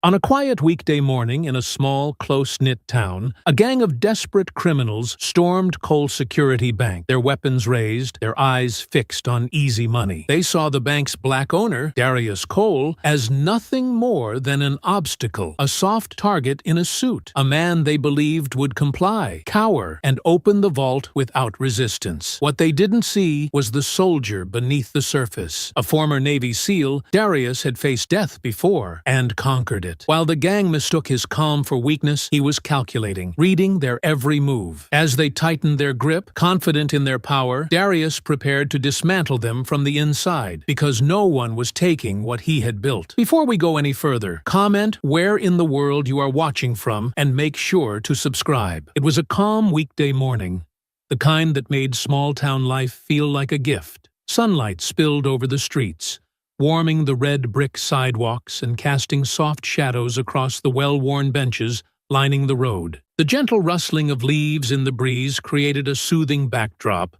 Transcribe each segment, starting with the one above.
On a quiet weekday morning in a small, close-knit town, a gang of desperate criminals stormed Cole Security Bank, their weapons raised, their eyes fixed on easy money. They saw the bank's black owner, Darius Cole, as nothing more than an obstacle, a soft target in a suit, a man they believed would comply, cower, and open the vault without resistance. What they didn't see was the soldier beneath the surface. A former Navy SEAL, Darius had faced death before and conquered it. While the gang mistook his calm for weakness, he was calculating, reading their every move. As they tightened their grip, confident in their power, Darius prepared to dismantle them from the inside, because no one was taking what he had built. Before we go any further, comment where in the world you are watching from and make sure to subscribe. It was a calm weekday morning, the kind that made small-town life feel like a gift. Sunlight spilled over the streets, warming the red brick sidewalks and casting soft shadows across the well-worn benches lining the road. The gentle rustling of leaves in the breeze created a soothing backdrop,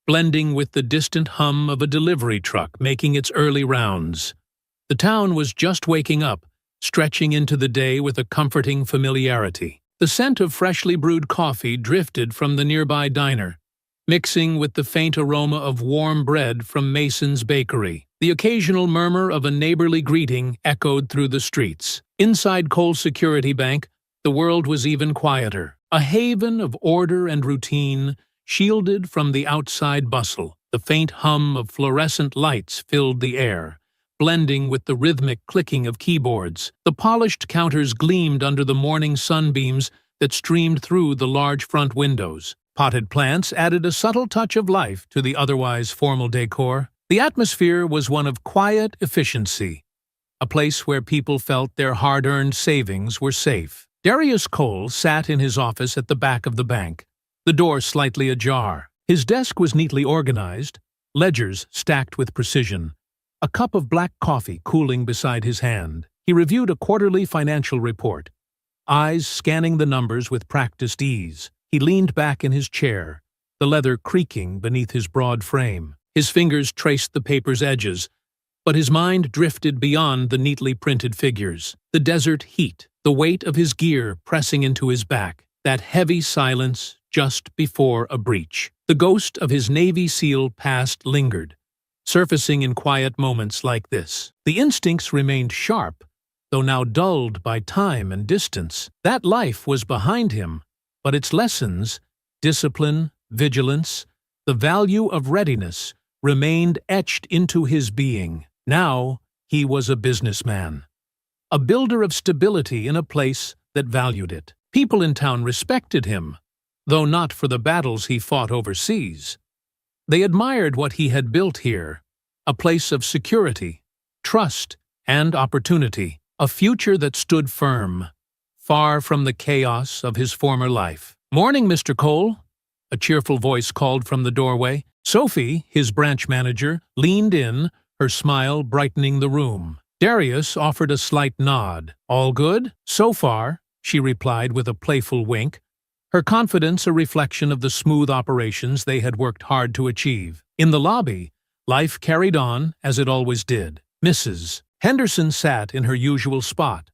blending with the distant hum of a delivery truck making its early rounds. The town was just waking up, stretching into the day with a comforting familiarity. The scent of freshly brewed coffee drifted from the nearby diner, mixing with the faint aroma of warm bread from Mason's bakery. The occasional murmur of a neighborly greeting echoed through the streets. Inside Cole Security Bank, the world was even quieter, a haven of order and routine, shielded from the outside bustle. The faint hum of fluorescent lights filled the air, blending with the rhythmic clicking of keyboards. The polished counters gleamed under the morning sunbeams that streamed through the large front windows. Potted plants added a subtle touch of life to the otherwise formal decor. The atmosphere was one of quiet efficiency, a place where people felt their hard-earned savings were safe. Darius Cole sat in his office at the back of the bank, the door slightly ajar. His desk was neatly organized, ledgers stacked with precision, a cup of black coffee cooling beside his hand. He reviewed a quarterly financial report, eyes scanning the numbers with practiced ease. He leaned back in his chair, the leather creaking beneath his broad frame. His fingers traced the paper's edges, but his mind drifted beyond the neatly printed figures. The desert heat, the weight of his gear pressing into his back, that heavy silence just before a breach. The ghost of his Navy SEAL past lingered, surfacing in quiet moments like this. The instincts remained sharp, though now dulled by time and distance. That life was behind him, but its lessons, discipline, vigilance, the value of readiness, remained etched into his being. Now he was a businessman, a builder of stability in a place that valued it. People in town respected him, though not for the battles he fought overseas. They admired what he had built here, a place of security, trust, and opportunity, a future that stood firm, far from the chaos of his former life. "Morning, Mr. Cole," a cheerful voice called from the doorway. Sophie, his branch manager, leaned in, her smile brightening the room. Darius offered a slight nod. "All good?" "So far," she replied with a playful wink, her confidence a reflection of the smooth operations they had worked hard to achieve. In the lobby, life carried on as it always did. Mrs. Henderson sat in her usual spot,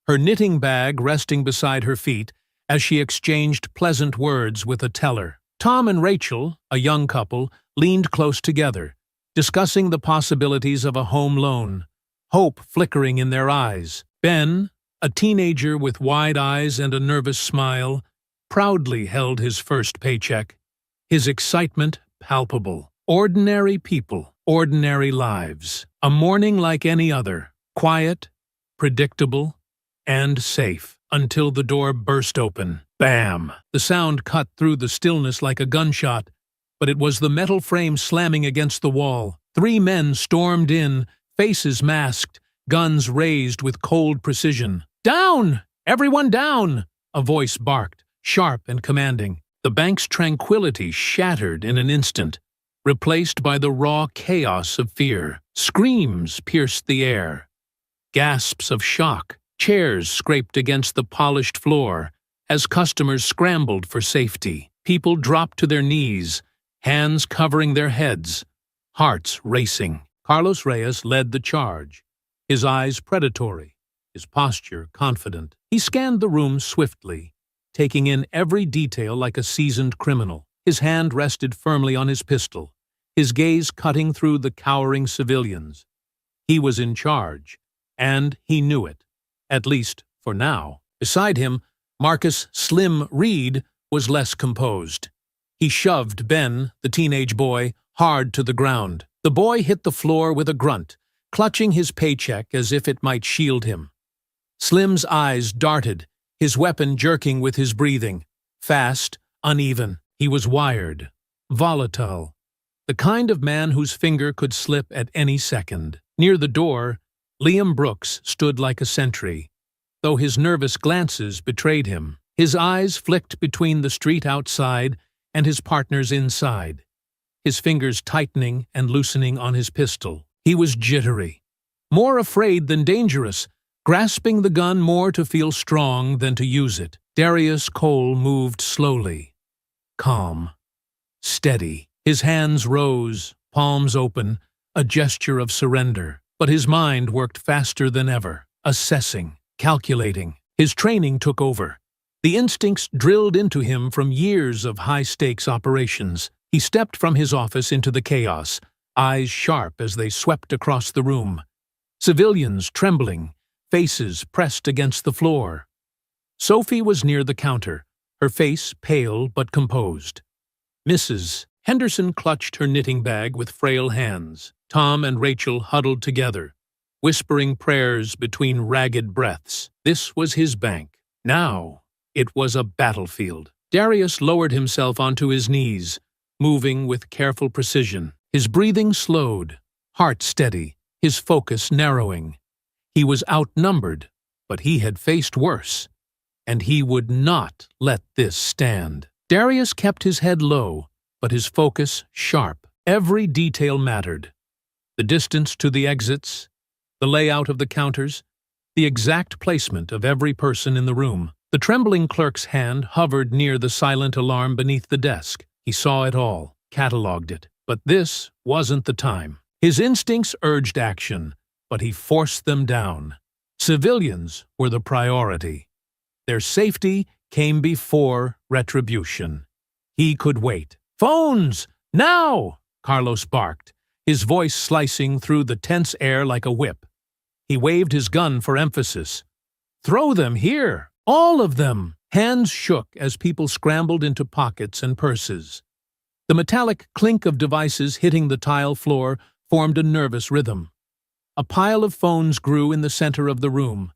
her knitting bag resting beside her feet as she exchanged pleasant words with a teller. Tom and Rachel, a young couple, leaned close together, discussing the possibilities of a home loan, hope flickering in their eyes. Ben, a teenager with wide eyes and a nervous smile, proudly held his first paycheck, his excitement palpable. Ordinary people, ordinary lives. A morning like any other, quiet, predictable, and safe, until the door burst open. Bam! The sound cut through the stillness like a gunshot, but it was the metal frame slamming against the wall. 3 men stormed in, faces masked, guns raised with cold precision. "Down! Everyone down!" a voice barked, sharp and commanding. The bank's tranquility shattered in an instant, replaced by the raw chaos of fear. Screams pierced the air, gasps of shock. Chairs scraped against the polished floor as customers scrambled for safety. People dropped to their knees, hands covering their heads, hearts racing. Carlos Reyes led the charge, his eyes predatory, his posture confident. He scanned the room swiftly, taking in every detail like a seasoned criminal. His hand rested firmly on his pistol, his gaze cutting through the cowering civilians. He was in charge, and he knew it, at least for now. Beside him, Marcus Slim Reed was less composed. He shoved Ben, the teenage boy, hard to the ground. The boy hit the floor with a grunt, clutching his paycheck as if it might shield him. Slim's eyes darted, his weapon jerking with his breathing. Fast, uneven. He was wired, volatile, the kind of man whose finger could slip at any second. Near the door, Liam Brooks stood like a sentry, though his nervous glances betrayed him. His eyes flicked between the street outside and his partner's inside, his fingers tightening and loosening on his pistol. He was jittery, more afraid than dangerous, grasping the gun more to feel strong than to use it. Darius Cole moved slowly, calm, steady. His hands rose, palms open, a gesture of surrender. But his mind worked faster than ever, assessing, calculating. His training took over. The instincts drilled into him from years of high-stakes operations. He stepped from his office into the chaos, eyes sharp as they swept across the room. Civilians trembling, faces pressed against the floor. Sophie was near the counter, her face pale but composed. Mrs. Henderson clutched her knitting bag with frail hands. Tom and Rachel huddled together, whispering prayers between ragged breaths. This was his bank. Now it was a battlefield. Darius lowered himself onto his knees, moving with careful precision. His breathing slowed, heart steady, his focus narrowing. He was outnumbered, but he had faced worse, and he would not let this stand. Darius kept his head low, but his focus sharp. Every detail mattered. The distance to the exits, the layout of the counters, the exact placement of every person in the room. The trembling clerk's hand hovered near the silent alarm beneath the desk. He saw it all, catalogued it. But this wasn't the time. His instincts urged action, but he forced them down. Civilians were the priority. Their safety came before retribution. He could wait. "Phones! Now!" Carlos barked, his voice slicing through the tense air like a whip. He waved his gun for emphasis. "Throw them here! All of them!" Hands shook as people scrambled into pockets and purses. The metallic clink of devices hitting the tile floor formed a nervous rhythm. A pile of phones grew in the center of the room.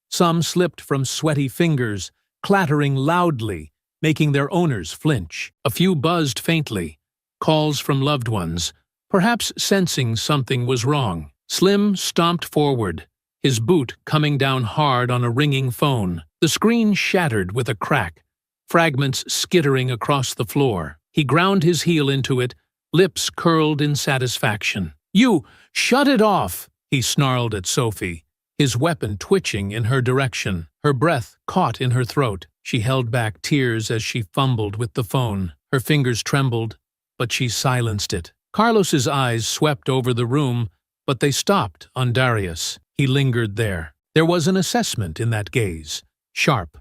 Some slipped from sweaty fingers, clattering loudly, making their owners flinch. A few buzzed faintly, calls from loved ones, perhaps sensing something was wrong. Slim stomped forward, his boot coming down hard on a ringing phone. The screen shattered with a crack, fragments skittering across the floor. He ground his heel into it, lips curled in satisfaction. "You, shut it off!" he snarled at Sophie, his weapon twitching in her direction. Her breath caught in her throat. She held back tears as she fumbled with the phone. Her fingers trembled, but she silenced it. Carlos's eyes swept over the room, but they stopped on Darius. He lingered there. There was an assessment in that gaze, sharp,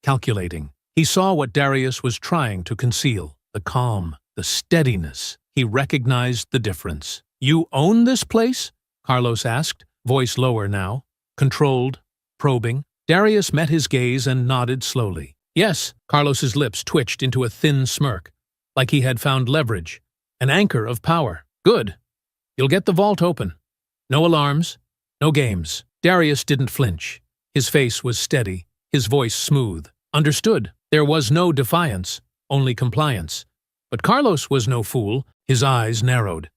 calculating. He saw what Darius was trying to conceal, the calm, the steadiness. He recognized the difference. "You own this place?" Carlos asked, voice lower now, controlled, probing. Darius met his gaze and nodded slowly. "Yes." Carlos's lips twitched into a thin smirk, like he had found leverage, an anchor of power. "Good. You'll get the vault open. No alarms, no games." Darius didn't flinch. His face was steady, his voice smooth. Understood. There was no defiance, only compliance. But Carlos was no fool. His eyes narrowed.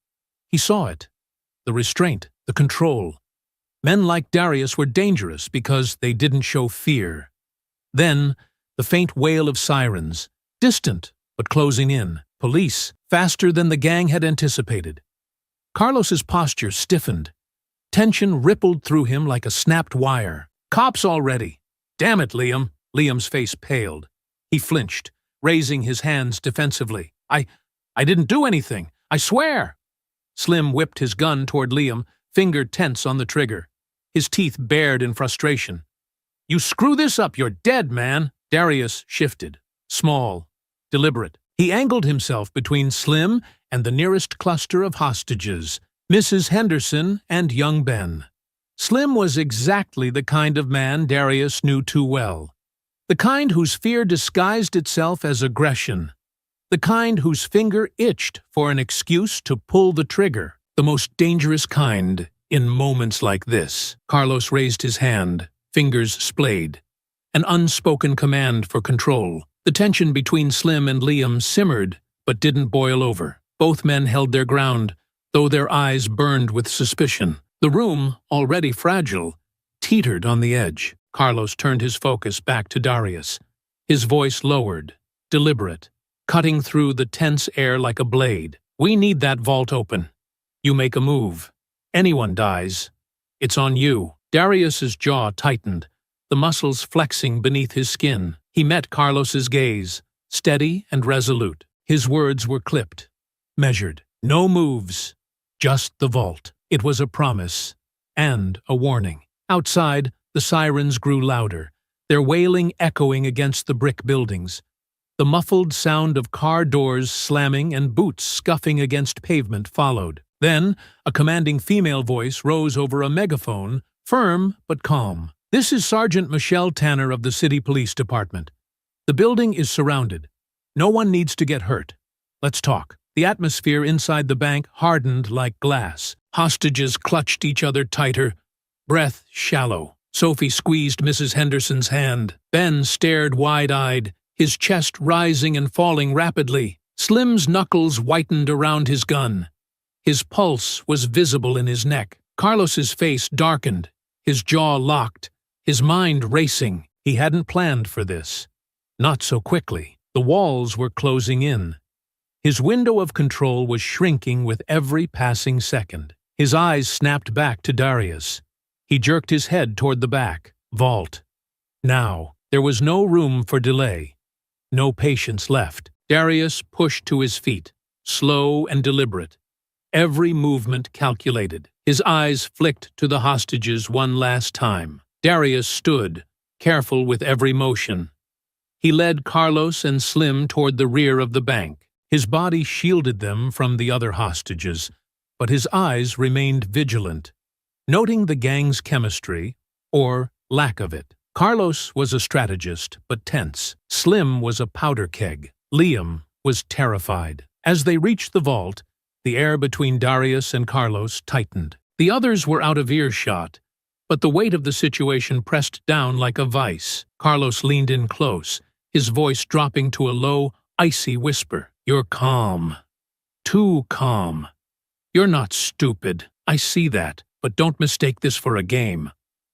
He saw it. The restraint, the control. Men like Darius were dangerous because they didn't show fear. Then, the faint wail of sirens, distant but closing in. Police, faster than the gang had anticipated. Carlos's posture stiffened. Tension rippled through him like a snapped wire. "Cops already!" "Damn it, Liam!" Liam's face paled. He flinched, raising his hands defensively. I didn't do anything. I swear!" Slim whipped his gun toward Liam, finger tense on the trigger. his teeth bared in frustration. "You screw this up, you're dead, man!" Darius shifted. Small, deliberate. He angled himself between Slim and the nearest cluster of hostages, Mrs. Henderson and young Ben. Slim was exactly the kind of man Darius knew too well. The kind whose fear disguised itself as aggression. The kind whose finger itched for an excuse to pull the trigger. The most dangerous kind in moments like this. Carlos raised his hand, fingers splayed. An unspoken command for control. The tension between Slim and Liam simmered, but didn't boil over. Both men held their ground, though their eyes burned with suspicion. The room, already fragile, teetered on the edge. Carlos turned his focus back to Darius. His voice lowered, deliberate, cutting through the tense air like a blade. "We need that vault open. You make a move. Anyone dies. It's on you." Darius's jaw tightened, the muscles flexing beneath his skin. He met Carlos's gaze, steady and resolute. His words were clipped, measured. No moves, just the vault. It was a promise and a warning. Outside, the sirens grew louder, their wailing echoing against the brick buildings. The muffled sound of car doors slamming and boots scuffing against pavement followed. Then, a commanding female voice rose over a megaphone, firm but calm. "This is Sergeant Michelle Tanner of the City Police Department. The building is surrounded. No one needs to get hurt. Let's talk." The atmosphere inside the bank hardened like glass. Hostages clutched each other tighter, breath shallow. Sophie squeezed Mrs. Henderson's hand. Ben stared wide-eyed, his chest rising and falling rapidly. Slim's knuckles whitened around his gun. His pulse was visible in his neck. Carlos's face darkened, his jaw locked, his mind racing. He hadn't planned for this. Not so quickly. The walls were closing in. His window of control was shrinking with every passing second. His eyes snapped back to Darius. He jerked his head toward the back. Vault. Now. There was no room for delay. No patience left. Darius pushed to his feet, slow and deliberate. Every movement calculated. His eyes flicked to the hostages one last time. Darius stood, careful with every motion. He led Carlos and Slim toward the rear of the bank. His body shielded them from the other hostages, but his eyes remained vigilant, noting the gang's chemistry, or lack of it. Carlos was a strategist, but tense. Slim was a powder keg. Liam was terrified. As they reached the vault, the air between Darius and Carlos tightened. The others were out of earshot, but the weight of the situation pressed down like a vice. Carlos leaned in close, his voice dropping to a low, icy whisper. "You're calm. Too calm. You're not stupid. I see that, but don't mistake this for a game.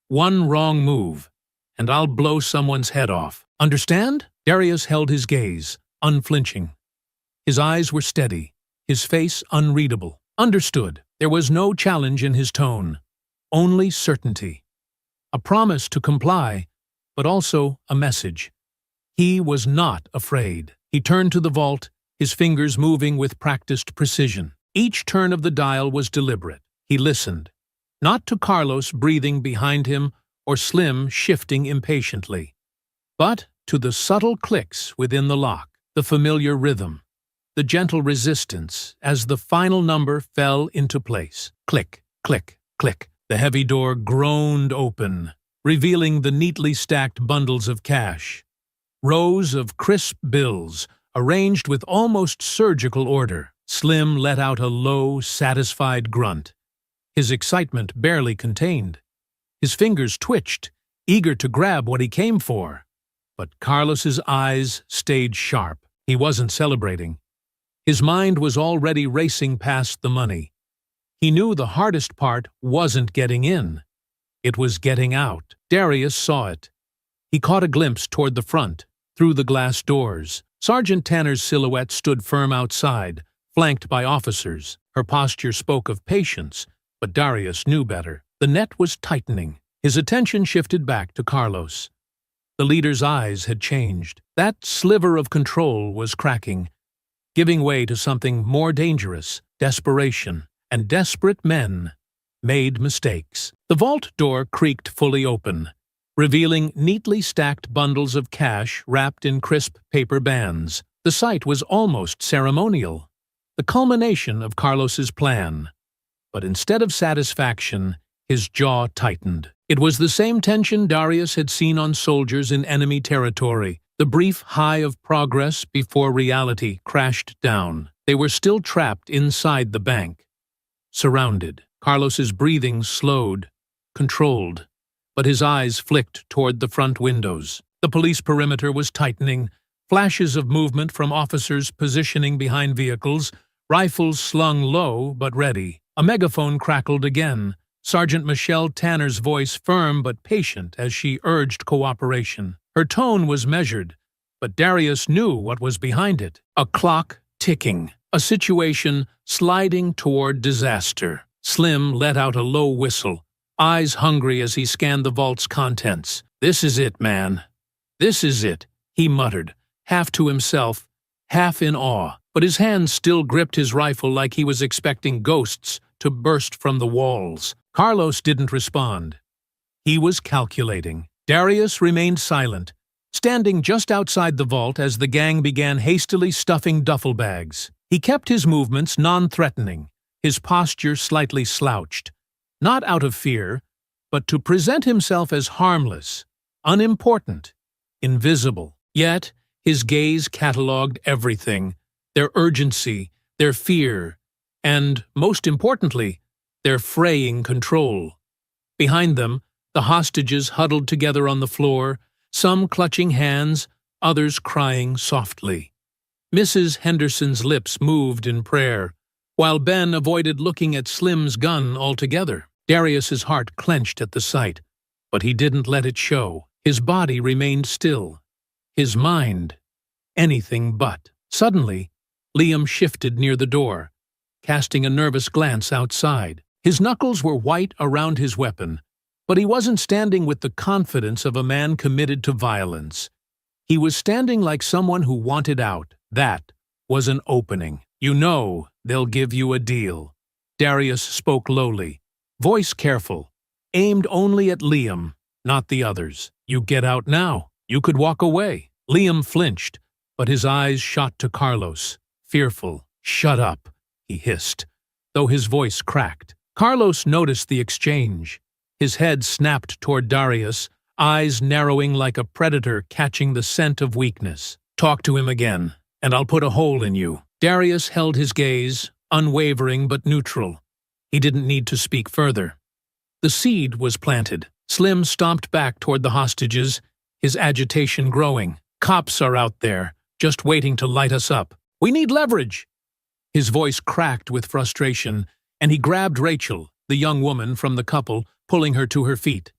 One wrong move, and I'll blow someone's head off. Understand?" Darius held his gaze, unflinching. His eyes were steady, his face unreadable. Understood. There was no challenge in his tone, only certainty. A promise to comply, but also a message. He was not afraid. He turned to the vault, his fingers moving with practiced precision. Each turn of the dial was deliberate. He listened, not to Carlos breathing behind him or Slim shifting impatiently, but to the subtle clicks within the lock, the familiar rhythm, the gentle resistance as the final number fell into place. Click, click, click. The heavy door groaned open, revealing the neatly stacked bundles of cash. Rows of crisp bills, arranged with almost surgical order. Slim let out a low, satisfied grunt, his excitement barely contained. His fingers twitched, eager to grab what he came for. But Carlos's eyes stayed sharp. He wasn't celebrating. His mind was already racing past the money. He knew the hardest part wasn't getting in. It was getting out. Darius saw it. He caught a glimpse toward the front, through the glass doors. Sergeant Tanner's silhouette stood firm outside, flanked by officers. Her posture spoke of patience, but Darius knew better. The net was tightening. His attention shifted back to Carlos. The leader's eyes had changed. That sliver of control was cracking, giving way to something more dangerous, desperation, and desperate men made mistakes. The vault door creaked fully open, revealing neatly stacked bundles of cash wrapped in crisp paper bands. The sight was almost ceremonial, the culmination of Carlos's plan. But instead of satisfaction, his jaw tightened. It was the same tension Darius had seen on soldiers in enemy territory, the brief high of progress before reality crashed down. They were still trapped inside the bank, surrounded. Carlos's breathing slowed, controlled, but his eyes flicked toward the front windows. The police perimeter was tightening, flashes of movement from officers positioning behind vehicles, rifles slung low but ready. A megaphone crackled again, Sergeant Michelle Tanner's voice firm but patient as she urged cooperation. Her tone was measured, but Darius knew what was behind it. A clock ticking, a situation sliding toward disaster. Slim let out a low whistle, eyes hungry as he scanned the vault's contents. "This is it, man. This is it," he muttered, half to himself, half in awe, but his hands still gripped his rifle like he was expecting ghosts to burst from the walls. Carlos didn't respond. He was calculating. Darius remained silent, standing just outside the vault as the gang began hastily stuffing duffel bags. He kept his movements non-threatening, his posture slightly slouched, not out of fear, but to present himself as harmless, unimportant, invisible. Yet, his gaze catalogued everything, their urgency, their fear, and, most importantly, their fraying control. Behind them, the hostages huddled together on the floor, some clutching hands, others crying softly. Mrs. Henderson's lips moved in prayer, while Ben avoided looking at Slim's gun altogether. Darius's heart clenched at the sight, but he didn't let it show. His body remained still. His mind, anything but. Suddenly, Liam shifted near the door, casting a nervous glance outside. His knuckles were white around his weapon, but he wasn't standing with the confidence of a man committed to violence. He was standing like someone who wanted out. That was an opening. "You know they'll give you a deal." Darius spoke lowly, voice careful, aimed only at Liam, not the others. "You get out now. You could walk away." Liam flinched, but his eyes shot to Carlos, fearful. "Shut up," he hissed, though his voice cracked. Carlos noticed the exchange. His head snapped toward Darius, eyes narrowing like a predator catching the scent of weakness. "Talk to him again, and I'll put a hole in you." Darius held his gaze, unwavering but neutral. He didn't need to speak further. The seed was planted. Slim stomped back toward the hostages, his agitation growing. "Cops are out there, just waiting to light us up. We need leverage." His voice cracked with frustration, and he grabbed Rachel, the young woman from the couple, pulling her to her feet.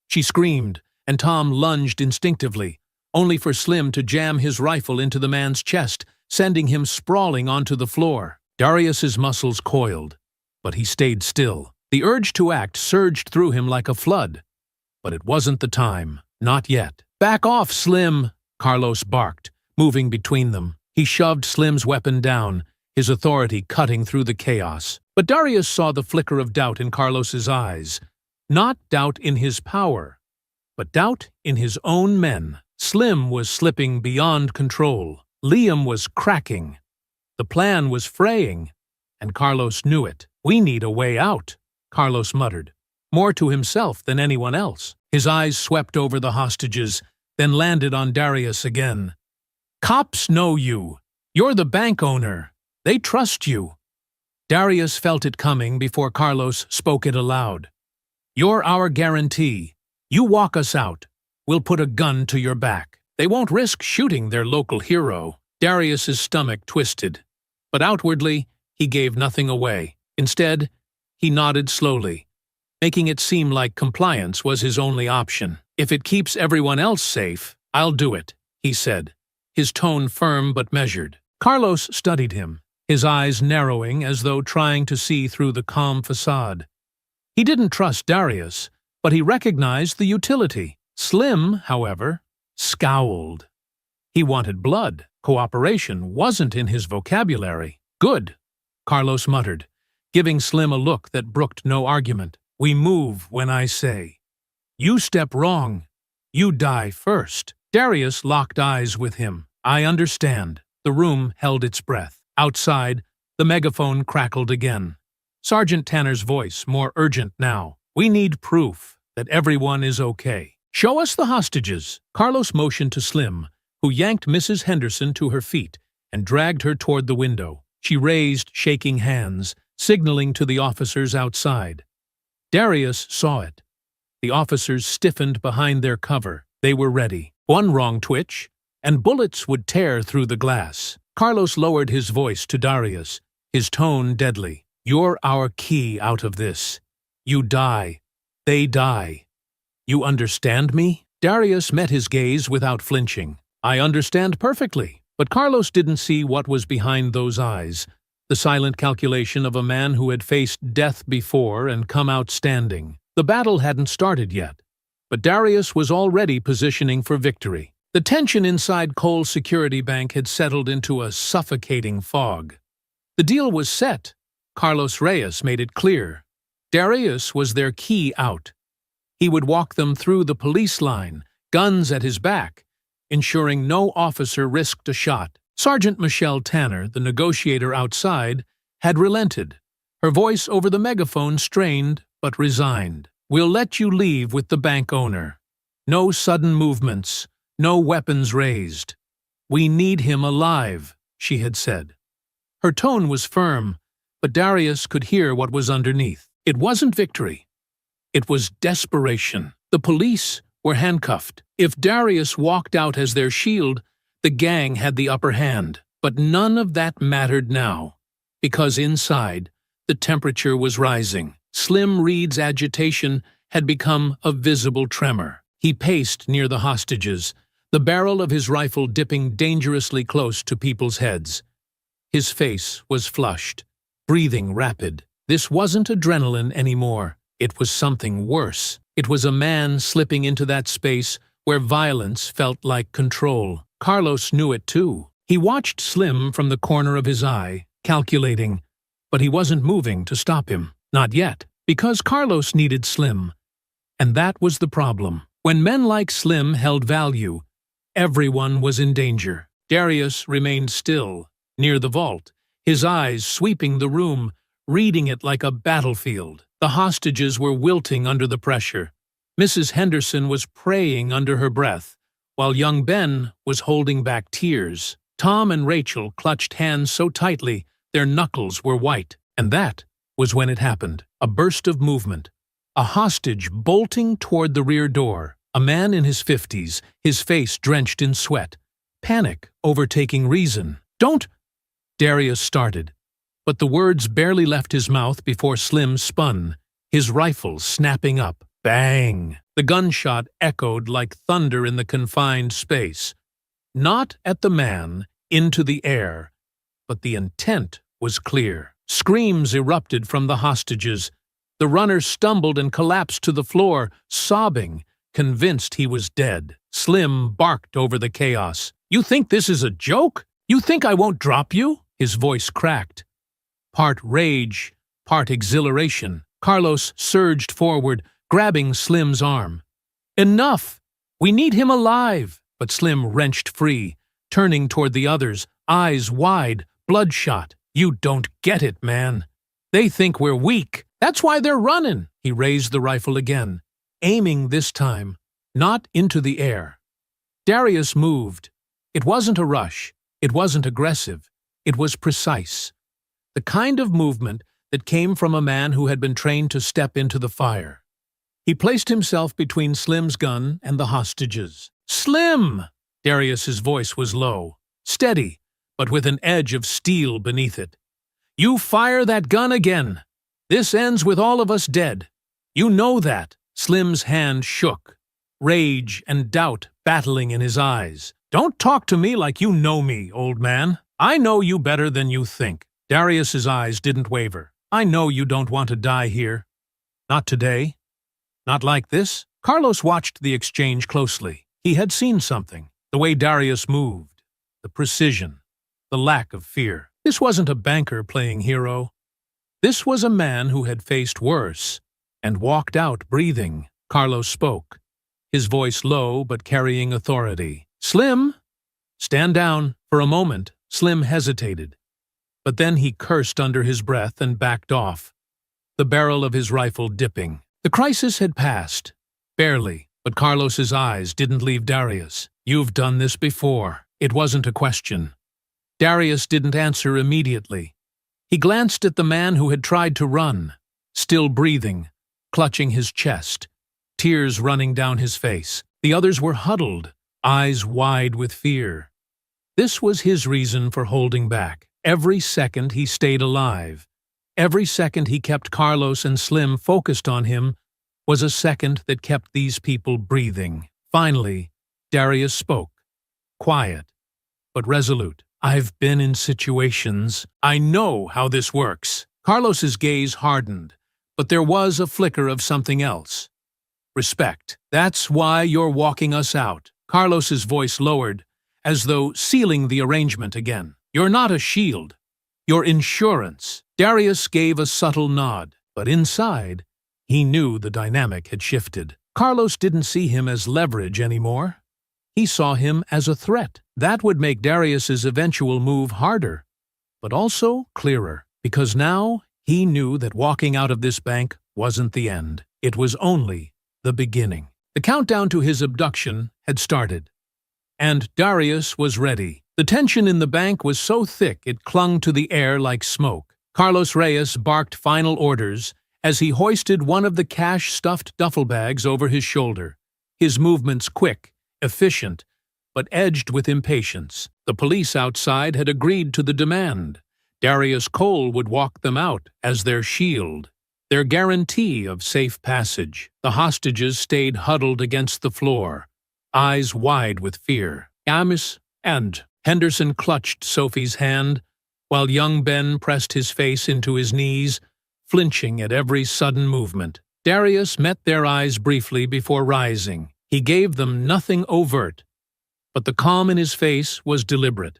She screamed, and Tom lunged instinctively, only for Slim to jam his rifle into the man's chest, sending him sprawling onto the floor. Darius's muscles coiled, but he stayed still. The urge to act surged through him like a flood. But it wasn't the time. Not yet. "Back off, Slim!" Carlos barked, moving between them. He shoved Slim's weapon down, his authority cutting through the chaos. But Darius saw the flicker of doubt in Carlos's eyes. Not doubt in his power, but doubt in his own men. Slim was slipping beyond control. Liam was cracking. The plan was fraying, and Carlos knew it. "We need a way out," Carlos muttered, more to himself than anyone else. His eyes swept over the hostages, then landed on Darius again. "Cops know you. You're the bank owner. They trust you." Darius felt it coming before Carlos spoke it aloud. "You're our guarantee. You walk us out, we'll put a gun to your back." They won't risk shooting their local hero. Darius's stomach twisted, but outwardly he gave nothing away. Instead, he nodded slowly, making it seem like compliance was his only option. "If it keeps everyone else safe, I'll do it," he said, his tone firm but measured. Carlos studied him, his eyes narrowing as though trying to see through the calm facade. He didn't trust Darius, but he recognized the utility. Slim, however, scowled. He wanted blood. Cooperation wasn't in his vocabulary. "Good," Carlos muttered, giving Slim a look that brooked no argument. "We move when I say. You step wrong, you die first." Darius locked eyes with him. "I understand." The room held its breath. Outside, the megaphone crackled again. Sergeant Tanner's voice, more urgent now. "We need proof that everyone is okay. Show us the hostages." Carlos motioned to Slim, who yanked Mrs. Henderson to her feet and dragged her toward the window. She raised shaking hands, signaling to the officers outside. Darius saw it. The officers stiffened behind their cover. They were ready. One wrong twitch, and bullets would tear through the glass. Carlos lowered his voice to Darius, his tone deadly. "You're our key out of this. You die. They die. You understand me?" Darius met his gaze without flinching. "I understand perfectly." But Carlos didn't see what was behind those eyes, the silent calculation of a man who had faced death before and come out standing. The battle hadn't started yet, but Darius was already positioning for victory. The tension inside Cole's Security Bank had settled into a suffocating fog. The deal was set. Carlos Reyes made it clear. Darius was their key out. He would walk them through the police line, guns at his back, ensuring no officer risked a shot. Sergeant Michelle Tanner, the negotiator outside, had relented. Her voice over the megaphone strained but resigned. "We'll let you leave with the bank owner. No sudden movements, no weapons raised. We need him alive," she had said. Her tone was firm, but Darius could hear what was underneath. It wasn't victory. It was desperation. The police were handcuffed. If Darius walked out as their shield, the gang had the upper hand. But none of that mattered now, because inside, the temperature was rising. Slim Reed's agitation had become a visible tremor. He paced near the hostages, the barrel of his rifle dipping dangerously close to people's heads. His face was flushed, breathing rapid. This wasn't adrenaline anymore. It was something worse. It was a man slipping into that space where violence felt like control. Carlos knew it too. He watched Slim from the corner of his eye, calculating, but he wasn't moving to stop him. Not yet, because Carlos needed Slim. And that was the problem. When men like Slim held value, everyone was in danger. Darius remained still, near the vault, his eyes sweeping the room, reading it like a battlefield. The hostages were wilting under the pressure. Mrs. Henderson was praying under her breath, while young Ben was holding back tears. Tom and Rachel clutched hands so tightly their knuckles were white. And that was when it happened. A burst of movement. A hostage bolting toward the rear door. A man in his 50s, his face drenched in sweat. Panic overtaking reason. "Don't—" Darius started. But the words barely left his mouth before Slim spun, his rifle snapping up. Bang! The gunshot echoed like thunder in the confined space. Not at the man, into the air, but the intent was clear. Screams erupted from the hostages. The runner stumbled and collapsed to the floor, sobbing, convinced he was dead. Slim barked over the chaos. "You think this is a joke? You think I won't drop you?" His voice cracked. Part rage, part exhilaration. Carlos surged forward, grabbing Slim's arm. "Enough! We need him alive!" But Slim wrenched free, turning toward the others, eyes wide, bloodshot. "You don't get it, man. They think we're weak. That's why they're running." He raised the rifle again, aiming this time, not into the air. Darius moved. It wasn't a rush. It wasn't aggressive. It was precise. The kind of movement that came from a man who had been trained to step into the fire. He placed himself between Slim's gun and the hostages. "Slim!" Darius's voice was low, steady, but with an edge of steel beneath it. "You fire that gun again. This ends with all of us dead. You know that." Slim's hand shook, rage and doubt battling in his eyes. "Don't talk to me like you know me, old man. I know you better than you think." Darius's eyes didn't waver. "I know you don't want to die here. Not today. Not like this." Carlos watched the exchange closely. He had seen something. The way Darius moved. The precision. The lack of fear. This wasn't a banker playing hero. This was a man who had faced worse and walked out breathing. Carlos spoke, his voice low but carrying authority. "Slim, stand down." For a moment, Slim hesitated, but then he cursed under his breath and backed off, the barrel of his rifle dipping. The crisis had passed, barely, but Carlos's eyes didn't leave Darius. "You've done this before." It wasn't a question. Darius didn't answer immediately. He glanced at the man who had tried to run, still breathing, clutching his chest, tears running down his face. The others were huddled, eyes wide with fear. This was his reason for holding back. Every second he stayed alive, every second he kept Carlos and Slim focused on him, was a second that kept these people breathing. Finally, Darius spoke, quiet, but resolute. "I've been in situations. I know how this works." Carlos's gaze hardened, but there was a flicker of something else. "Respect. That's why you're walking us out." Carlos's voice lowered, as though sealing the arrangement again. "You're not a shield. You're insurance." Darius gave a subtle nod, but inside, he knew the dynamic had shifted. Carlos didn't see him as leverage anymore. He saw him as a threat. That would make Darius's eventual move harder, but also clearer, because now he knew that walking out of this bank wasn't the end. It was only the beginning. The countdown to his abduction had started, and Darius was ready. The tension in the bank was so thick it clung to the air like smoke. Carlos Reyes barked final orders as he hoisted one of the cash-stuffed duffel bags over his shoulder, his movements quick, efficient, but edged with impatience. The police outside had agreed to the demand. Darius Cole would walk them out as their shield, their guarantee of safe passage. The hostages stayed huddled against the floor, eyes wide with fear. Amos and Henderson clutched Sophie's hand, while young Ben pressed his face into his knees, flinching at every sudden movement. Darius met their eyes briefly before rising. He gave them nothing overt, but the calm in his face was deliberate,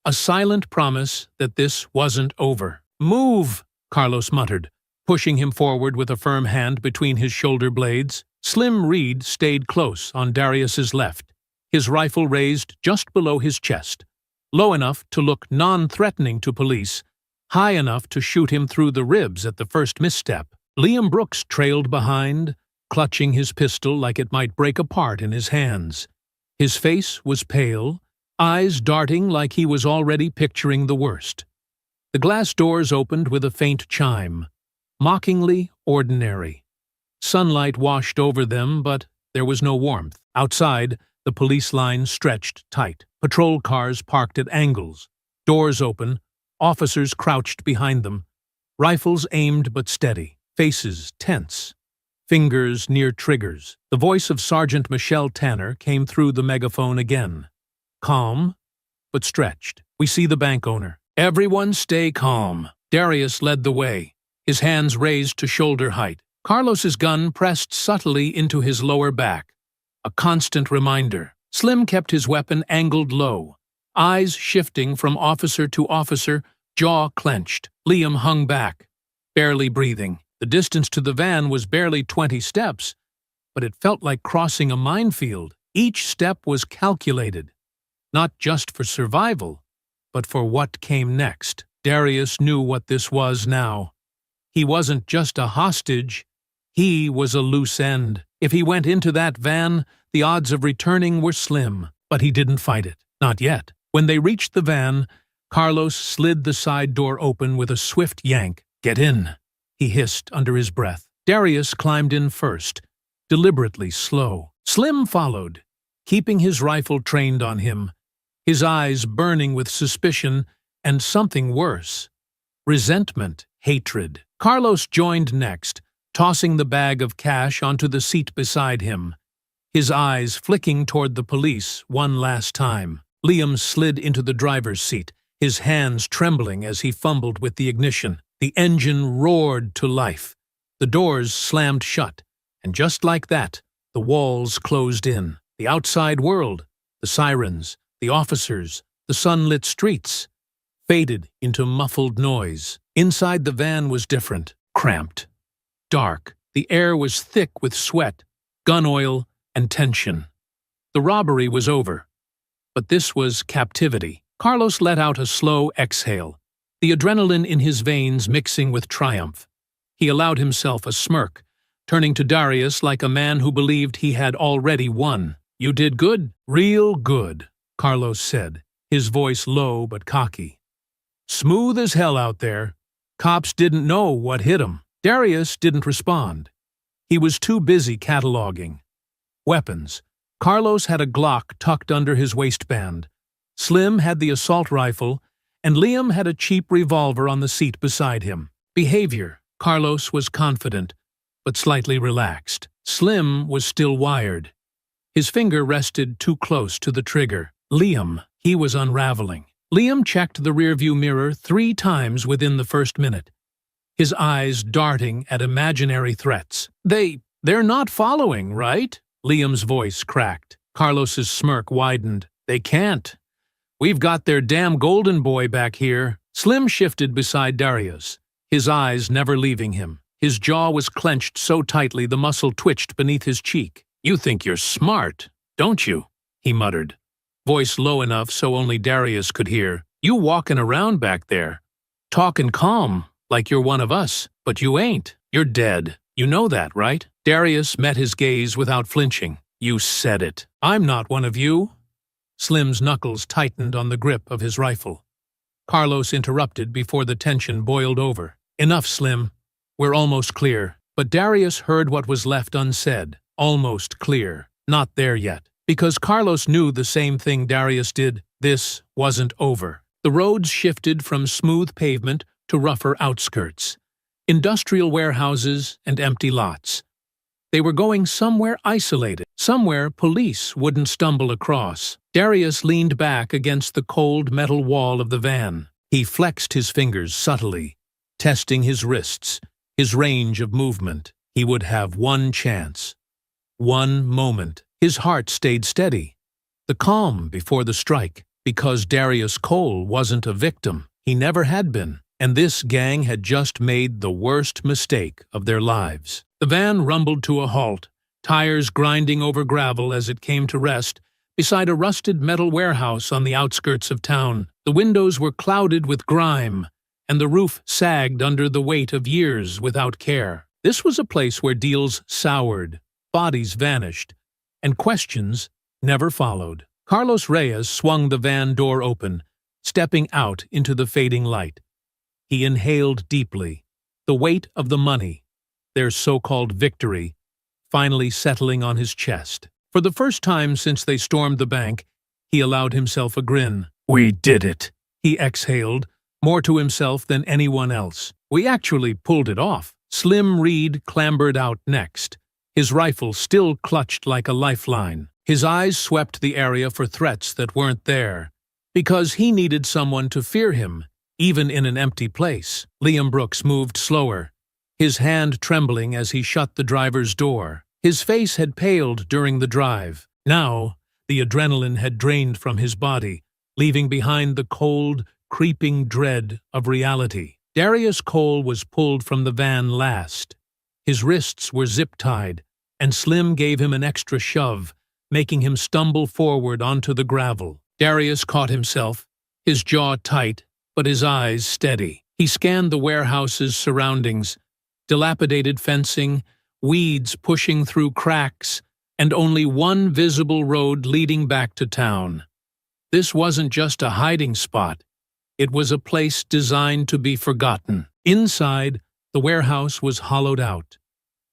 a silent promise that this wasn't over. "Move," Carlos muttered, pushing him forward with a firm hand between his shoulder blades. Slim Reed stayed close on Darius's left, his rifle raised just below his chest, low enough to look non-threatening to police, high enough to shoot him through the ribs at the first misstep. Liam Brooks trailed behind, clutching his pistol like it might break apart in his hands. His face was pale, eyes darting like he was already picturing the worst. The glass doors opened with a faint chime, mockingly ordinary. Sunlight washed over them, but there was no warmth. Outside, the police line stretched tight. Patrol cars parked at angles, doors open, officers crouched behind them, rifles aimed but steady, faces tense, fingers near triggers. The voice of Sergeant Michelle Tanner came through the megaphone again, calm but stretched. "We see the bank owner. Everyone stay calm." Darius led the way, his hands raised to shoulder height. Carlos's gun pressed subtly into his lower back, a constant reminder. Slim kept his weapon angled low, eyes shifting from officer to officer, jaw clenched. Liam hung back, barely breathing. The distance to the van was barely 20 steps, but it felt like crossing a minefield. Each step was calculated, not just for survival, but for what came next. Darius knew what this was now. He wasn't just a hostage, he was a loose end. If he went into that van, the odds of returning were slim, but he didn't fight it. Not yet. When they reached the van, Carlos slid the side door open with a swift yank. "Get in," he hissed under his breath. Darius climbed in first, deliberately slow. Slim followed, keeping his rifle trained on him, his eyes burning with suspicion and something worse, resentment, hatred. Carlos joined next, tossing the bag of cash onto the seat beside him, his eyes flicking toward the police one last time. Liam slid into the driver's seat, his hands trembling as he fumbled with the ignition. The engine roared to life. The doors slammed shut, and just like that, the walls closed in. The outside world, the sirens, the officers, the sunlit streets, faded into muffled noise. Inside the van was different, cramped, dark. The air was thick with sweat, gun oil, and tension. The robbery was over, but this was captivity. Carlos let out a slow exhale, the adrenaline in his veins mixing with triumph. He allowed himself a smirk, turning to Darius like a man who believed he had already won. "You did good, real good," Carlos said, his voice low but cocky. "Smooth as hell out there. Cops didn't know what hit 'em." Darius didn't respond. He was too busy cataloging. Weapons. Carlos had a Glock tucked under his waistband. Slim had the assault rifle, and Liam had a cheap revolver on the seat beside him. Behavior. Carlos was confident, but slightly relaxed. Slim was still wired. His finger rested too close to the trigger. Liam. He was unraveling. Liam checked the rearview mirror 3 times within the first minute, his eyes darting at imaginary threats. They're not following, right?" Liam's voice cracked. Carlos's smirk widened. "They can't. We've got their damn golden boy back here." Slim shifted beside Darius, his eyes never leaving him. His jaw was clenched so tightly the muscle twitched beneath his cheek. "You think you're smart, don't you?" he muttered, voice low enough so only Darius could hear. "You walking around back there, talking calm, like you're one of us, but you ain't. You're dead. You know that, right?" Darius met his gaze without flinching. "You said it. I'm not one of you." Slim's knuckles tightened on the grip of his rifle. Carlos interrupted before the tension boiled over. "Enough, Slim. We're almost clear." But Darius heard what was left unsaid. Almost clear. Not there yet. Because Carlos knew the same thing Darius did. This wasn't over. The roads shifted from smooth pavement to rougher outskirts. Industrial warehouses and empty lots. They were going somewhere isolated, somewhere police wouldn't stumble across. Darius leaned back against the cold metal wall of the van. He flexed his fingers subtly, testing his wrists, his range of movement. He would have one chance. One moment. His heart stayed steady. The calm before the strike, because Darius Cole wasn't a victim. He never had been. And this gang had just made the worst mistake of their lives. The van rumbled to a halt, tires grinding over gravel as it came to rest beside a rusted metal warehouse on the outskirts of town. The windows were clouded with grime, and the roof sagged under the weight of years without care. This was a place where deals soured, bodies vanished, and questions never followed. Carlos Reyes swung the van door open, stepping out into the fading light. He inhaled deeply, the weight of the money, their so-called victory, finally settling on his chest. For the first time since they stormed the bank, he allowed himself a grin. "We did it," he exhaled, more to himself than anyone else. "We actually pulled it off." Slim Reed clambered out next, his rifle still clutched like a lifeline. His eyes swept the area for threats that weren't there, because he needed someone to fear him, even in an empty place. Liam Brooks moved slower, his hand trembling as he shut the driver's door. His face had paled during the drive. Now, the adrenaline had drained from his body, leaving behind the cold, creeping dread of reality. Darius Cole was pulled from the van last. His wrists were zip-tied, and Slim gave him an extra shove, making him stumble forward onto the gravel. Darius caught himself, his jaw tight, but his eyes steady. He scanned the warehouse's surroundings, dilapidated fencing, weeds pushing through cracks, and only one visible road leading back to town. This wasn't just a hiding spot. It was a place designed to be forgotten. Inside, the warehouse was hollowed out.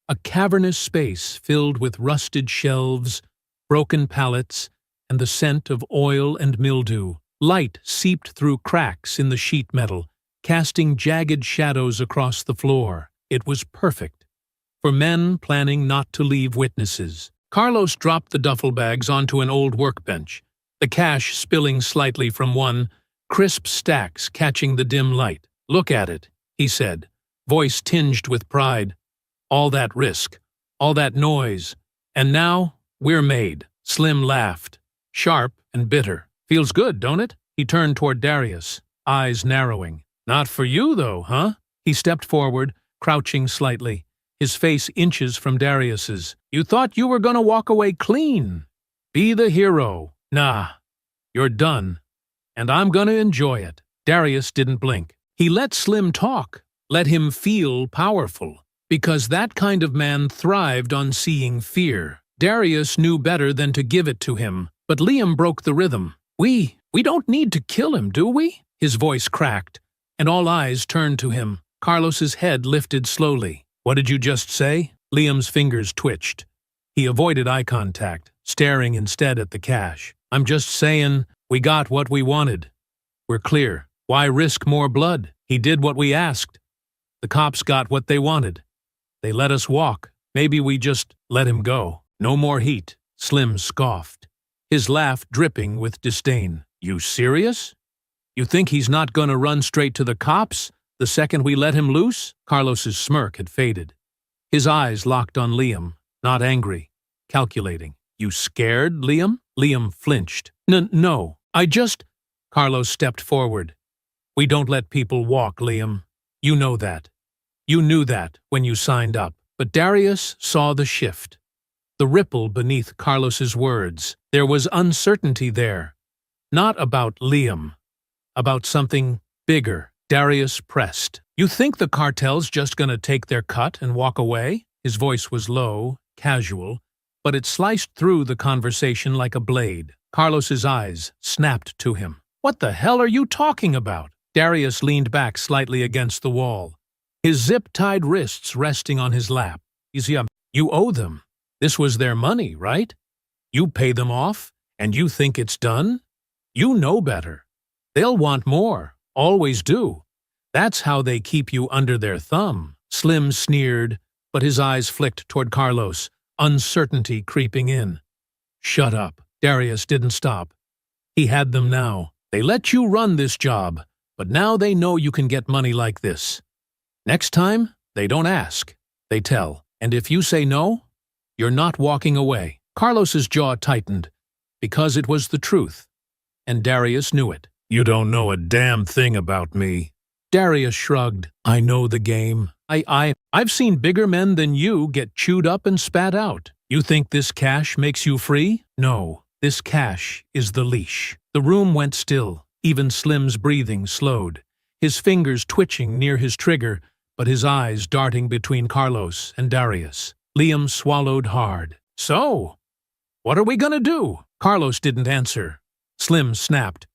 A cavernous space filled with rusted shelves, broken pallets, and the scent of oil and mildew. Light seeped through cracks in the sheet metal, casting jagged shadows across the floor. It was perfect for men planning not to leave witnesses. Carlos dropped the duffel bags onto an old workbench, the cash spilling slightly from one, crisp stacks catching the dim light. "Look at it," he said, voice tinged with pride. "All that risk, all that noise, and now we're made." Slim laughed, sharp and bitter. "Feels good, don't it?" He turned toward Darius, eyes narrowing. Not for you, though, huh? He stepped forward, crouching slightly, his face inches from Darius's. You thought you were gonna walk away clean. Be the hero. Nah, you're done. And I'm gonna enjoy it. Darius didn't blink. He let Slim talk, let him feel powerful, because that kind of man thrived on seeing fear. Darius knew better than to give it to him, but Liam broke the rhythm. We don't need to kill him, do we? His voice cracked, and all eyes turned to him. Carlos's head lifted slowly. What did you just say? Liam's fingers twitched. He avoided eye contact, staring instead at the cash. I'm just saying, we got what we wanted. We're clear. Why risk more blood? He did what we asked. The cops got what they wanted. They let us walk. Maybe we just let him go. No more heat. Slim scoffed, his laugh dripping with disdain. You serious? You think he's not gonna run straight to the cops the second we let him loose? Carlos's smirk had faded. His eyes locked on Liam, not angry, calculating. You scared, Liam? Liam flinched. No, I just... Carlos stepped forward. We don't let people walk, Liam. You know that. You knew that when you signed up. But Darius saw the shift, the ripple beneath Carlos's words. There was uncertainty there. Not about Liam. About something bigger. Darius pressed. You think the cartel's just gonna take their cut and walk away? His voice was low, casual, but it sliced through the conversation like a blade. Carlos's eyes snapped to him. What the hell are you talking about? Darius leaned back slightly against the wall, his zip-tied wrists resting on his lap. You owe them. This was their money, right? You pay them off, and you think it's done? You know better. They'll want more, always do. That's how they keep you under their thumb. Slim sneered, but his eyes flicked toward Carlos, uncertainty creeping in. Shut up. Darius didn't stop. He had them now. They let you run this job, but now they know you can get money like this. Next time, they don't ask. They tell. And if you say no, you're not walking away. Carlos's jaw tightened, because it was the truth, and Darius knew it. You don't know a damn thing about me. Darius shrugged. I know the game. I've seen bigger men than you get chewed up and spat out. You think this cash makes you free? No, this cash is the leash. The room went still. Even Slim's breathing slowed, his fingers twitching near his trigger, but his eyes darting between Carlos and Darius. Liam swallowed hard. So, what are we gonna do? Carlos didn't answer. Slim snapped.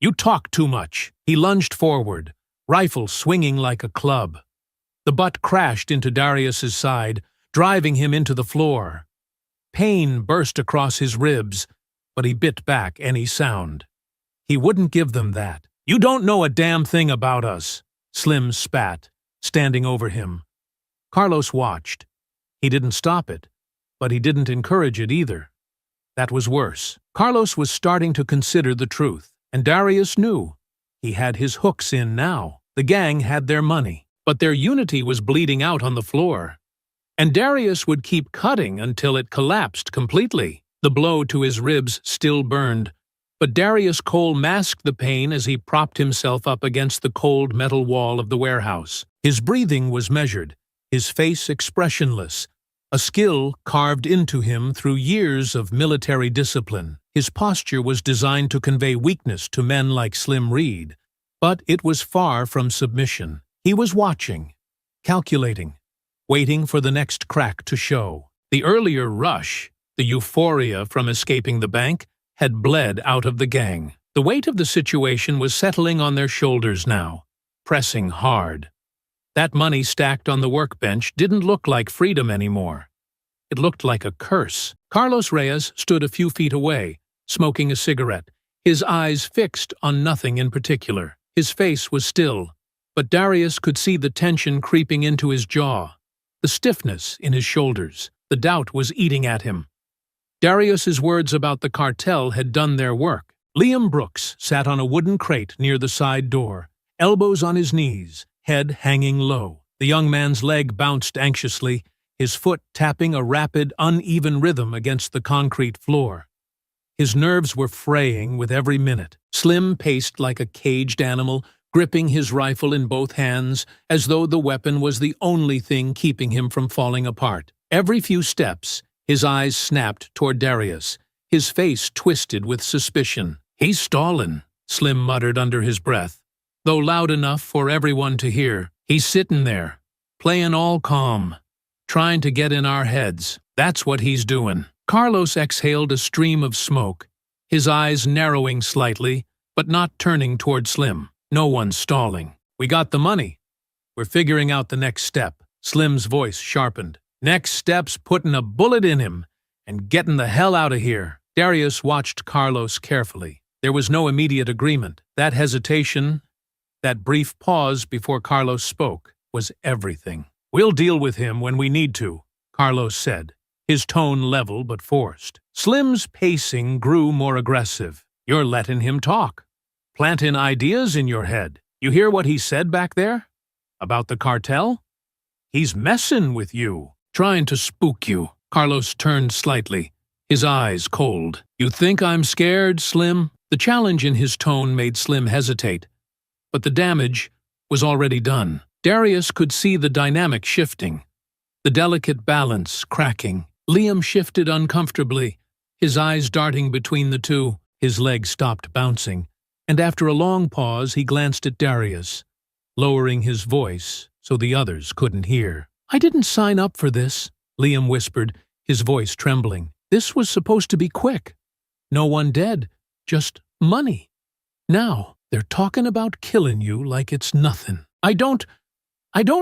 You talk too much. He lunged forward, rifle swinging like a club. The butt crashed into Darius's side, driving him into the floor. Pain burst across his ribs, but he bit back any sound. He wouldn't give them that. You don't know a damn thing about us. Slim spat, standing over him. Carlos watched. He didn't stop it, but he didn't encourage it either. That was worse. Carlos was starting to consider the truth, and Darius knew. He had his hooks in now. The gang had their money, but their unity was bleeding out on the floor. And Darius would keep cutting until it collapsed completely. The blow to his ribs still burned, but Darius Cole masked the pain as he propped himself up against the cold metal wall of the warehouse. His breathing was measured, his face expressionless, a skill carved into him through years of military discipline. His posture was designed to convey weakness to men like Slim Reed, but it was far from submission. He was watching, calculating, waiting for the next crack to show. The earlier rush, the euphoria from escaping the bank, had bled out of the gang. The weight of the situation was settling on their shoulders now, pressing hard. That money stacked on the workbench didn't look like freedom anymore. It looked like a curse. Carlos Reyes stood a few feet away, smoking a cigarette, his eyes fixed on nothing in particular. His face was still, but Darius could see the tension creeping into his jaw, the stiffness in his shoulders. The doubt was eating at him. Darius's words about the cartel had done their work. Liam Brooks sat on a wooden crate near the side door, elbows on his knees, head hanging low. The young man's leg bounced anxiously, his foot tapping a rapid, uneven rhythm against the concrete floor. His nerves were fraying with every minute. Slim paced like a caged animal, gripping his rifle in both hands as though the weapon was the only thing keeping him from falling apart. Every few steps, his eyes snapped toward Darius, his face twisted with suspicion. "He's stallin'," Slim muttered under his breath, though loud enough for everyone to hear. "He's sittin' there, playin' all calm, trying to get in our heads. That's what he's doin'." Carlos exhaled a stream of smoke, his eyes narrowing slightly, but not turning toward Slim. "No one's stalling. We got the money. We're figuring out the next step." Slim's voice sharpened. "Next step's putting a bullet in him and getting the hell out of here." Darius watched Carlos carefully. There was no immediate agreement. That hesitation, that brief pause before Carlos spoke, was everything. "We'll deal with him when we need to," Carlos said, his tone level but forced. Slim's pacing grew more aggressive. "You're letting him talk. Planting ideas in your head. You hear what he said back there? About the cartel? He's messing with you, trying to spook you." Carlos turned slightly, his eyes cold. "You think I'm scared, Slim?" The challenge in his tone made Slim hesitate, but the damage was already done. Darius could see the dynamic shifting, the delicate balance cracking. Liam shifted uncomfortably, his eyes darting between the two. His legs stopped bouncing, and after a long pause he glanced at Darius, lowering his voice so the others couldn't hear. "I didn't sign up for this," Liam whispered, his voice trembling. "This was supposed to be quick. No one dead, just money. Now they're talking about killing you like it's nothing. I don't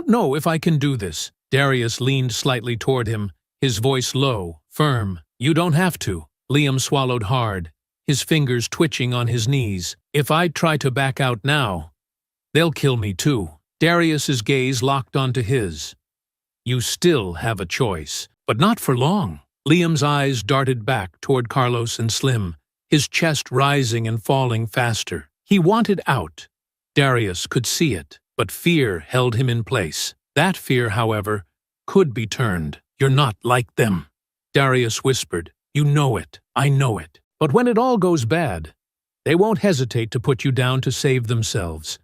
know if I can do this." Darius leaned slightly toward him, his voice low, firm. "You don't have to." Liam swallowed hard, his fingers twitching on his knees. "If I try to back out now, they'll kill me too." Darius's gaze locked onto his. "You still have a choice, but not for long." Liam's eyes darted back toward Carlos and Slim, his chest rising and falling faster. He wanted out. Darius could see it, but fear held him in place. That fear, however, could be turned. "You're not like them," Darius whispered. "You know it. I know it. But when it all goes bad, they won't hesitate to put you down to save themselves.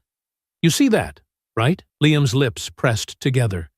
You see that, right?" Liam's lips pressed together,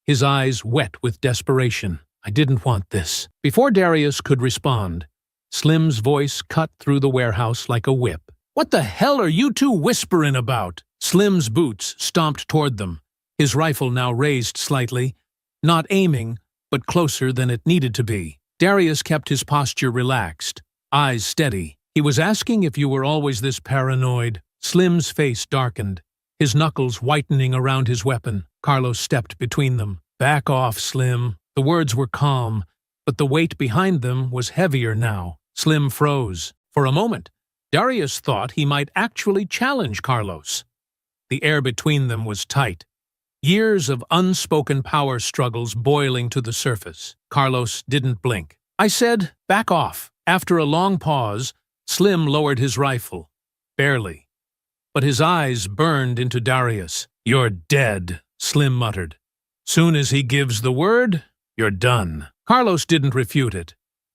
his eyes wet with desperation. "I didn't want this." Before Darius could respond, Slim's voice cut through the warehouse like a whip. "What the hell are you two whispering about?" Slim's boots stomped toward them, his rifle now raised slightly, not aiming, but closer than it needed to be. Darius kept his posture relaxed, eyes steady. "He was asking if you were always this paranoid." Slim's face darkened, his knuckles whitening around his weapon. Carlos stepped between them. "Back off, Slim." The words were calm, but the weight behind them was heavier now. Slim froze. For a moment, Darius thought he might actually challenge Carlos. The air between them was tight, years of unspoken power struggles boiling to the surface. Carlos didn't blink. "I said, back off." After a long pause, Slim lowered his rifle. Barely. But his eyes burned into Darius. "You're dead," Slim muttered. "Soon as he gives the word, you're done." Carlos didn't refute it,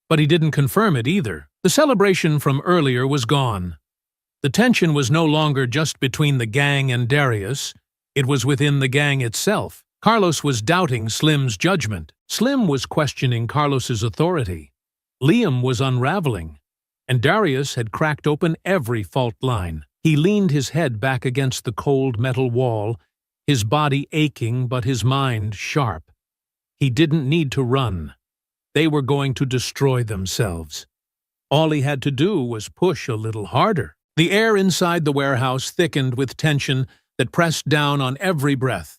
but he didn't confirm it either. The celebration from earlier was gone. The tension was no longer just between the gang and Darius, it was within the gang itself. Carlos was doubting Slim's judgment. Slim was questioning Carlos's authority. Liam was unraveling, and Darius had cracked open every fault line. He leaned his head back against the cold metal wall, his body aching but his mind sharp. He didn't need to run. They were going to destroy themselves. All he had to do was push a little harder. The air inside the warehouse thickened with tension that pressed down on every breath.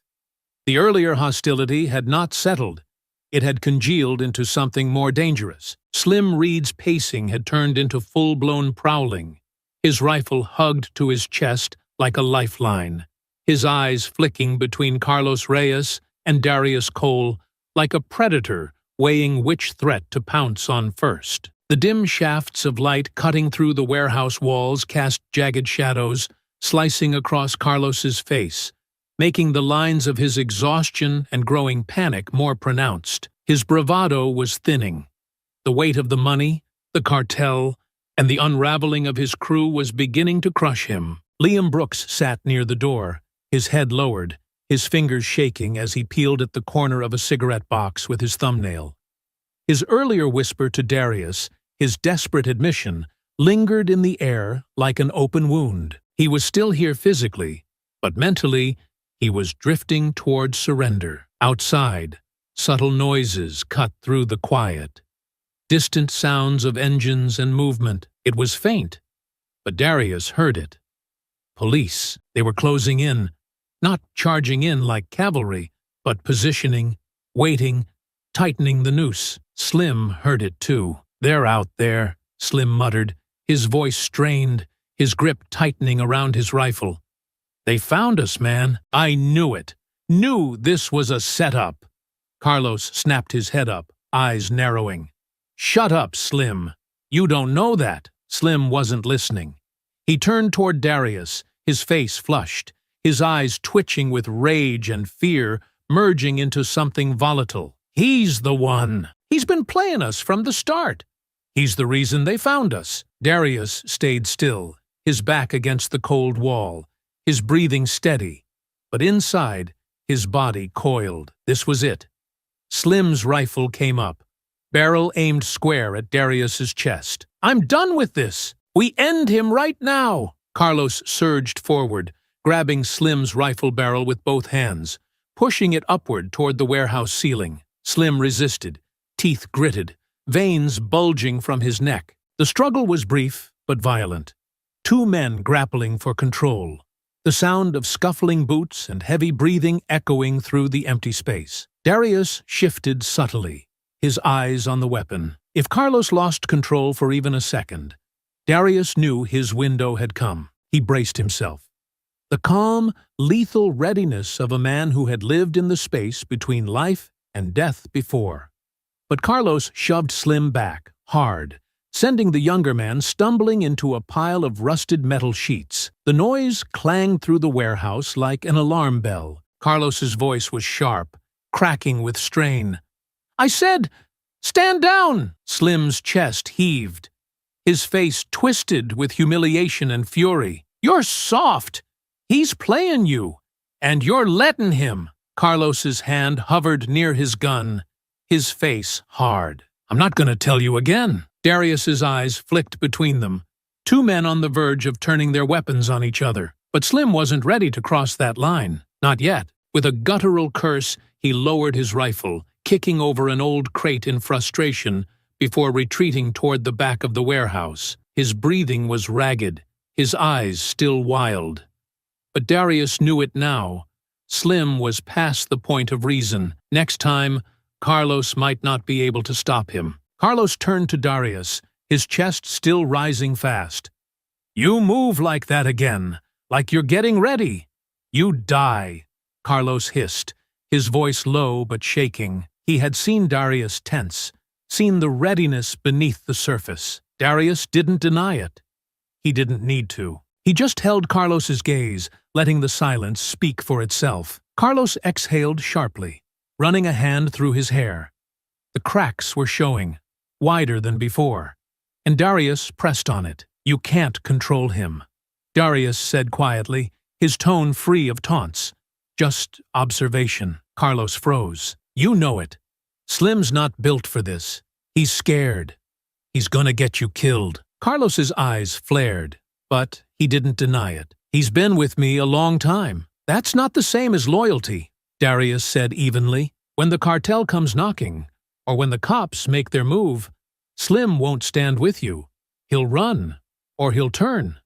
The earlier hostility had not settled. It had congealed into something more dangerous. Slim Reed's pacing had turned into full-blown prowling, his rifle hugged to his chest like a lifeline, his eyes flicking between Carlos Reyes and Darius Cole like a predator weighing which threat to pounce on first. The dim shafts of light cutting through the warehouse walls cast jagged shadows, slicing across Carlos's face, making the lines of his exhaustion and growing panic more pronounced. His bravado was thinning. The weight of the money, the cartel, and the unraveling of his crew was beginning to crush him. Liam Brooks sat near the door, his head lowered, his fingers shaking as he peeled at the corner of a cigarette box with his thumbnail. His earlier whisper to Darius, his desperate admission, lingered in the air like an open wound. He was still here physically, but mentally, he was drifting toward surrender. Outside, subtle noises cut through the quiet. Distant sounds of engines and movement. It was faint, but Darius heard it. Police. They were closing in, not charging in like cavalry, but positioning, waiting, tightening the noose. Slim heard it too. "They're out there," Slim muttered, his voice strained, his grip tightening around his rifle. "They found us, man. I knew it. Knew this was a setup." Carlos snapped his head up, eyes narrowing. "Shut up, Slim. You don't know that." Slim wasn't listening. He turned toward Darius, his face flushed, his eyes twitching with rage and fear, merging into something volatile. "He's the one. He's been playing us from the start. He's the reason they found us." Darius stayed still, his back against the cold wall, his breathing steady, but inside, his body coiled. This was it. Slim's rifle came up, barrel aimed square at Darius's chest. "I'm done with this. We end him right now." Carlos surged forward, grabbing Slim's rifle barrel with both hands, pushing it upward toward the warehouse ceiling. Slim resisted, teeth gritted, veins bulging from his neck. The struggle was brief but violent. Two men grappling for control. The sound of scuffling boots and heavy breathing echoing through the empty space. Darius shifted subtly, his eyes on the weapon. If Carlos lost control for even a second, Darius knew his window had come. He braced himself. The calm, lethal readiness of a man who had lived in the space between life and death before. But Carlos shoved Slim back, hard, sending the younger man stumbling into a pile of rusted metal sheets. The noise clanged through the warehouse like an alarm bell. Carlos's voice was sharp, cracking with strain. "I said, stand down!" Slim's chest heaved. His face twisted with humiliation and fury. "You're soft. He's playing you, and you're letting him." Carlos's hand hovered near his gun, his face hard. "I'm not going to tell you again." Darius's eyes flicked between them, two men on the verge of turning their weapons on each other. But Slim wasn't ready to cross that line. Not yet. With a guttural curse, he lowered his rifle, kicking over an old crate in frustration before retreating toward the back of the warehouse. His breathing was ragged, his eyes still wild. But Darius knew it now. Slim was past the point of reason. Next time, Carlos might not be able to stop him. Carlos turned to Darius, his chest still rising fast. "You move like that again, like you're getting ready. You die," Carlos hissed, his voice low but shaking. He had seen Darius tense, seen the readiness beneath the surface. Darius didn't deny it. He didn't need to. He just held Carlos's gaze, letting the silence speak for itself. Carlos exhaled sharply, running a hand through his hair. The cracks were showing, wider than before, and Darius pressed on it. "You can't control him," Darius said quietly, his tone free of taunts. "Just observation." Carlos froze. "You know it. Slim's not built for this. He's scared. He's gonna get you killed." Carlos's eyes flared, but he didn't deny it. "He's been with me a long time. That's not the same as loyalty," Darius said evenly. "When the cartel comes knocking, or when the cops make their move, Slim won't stand with you. He'll run, or he'll turn.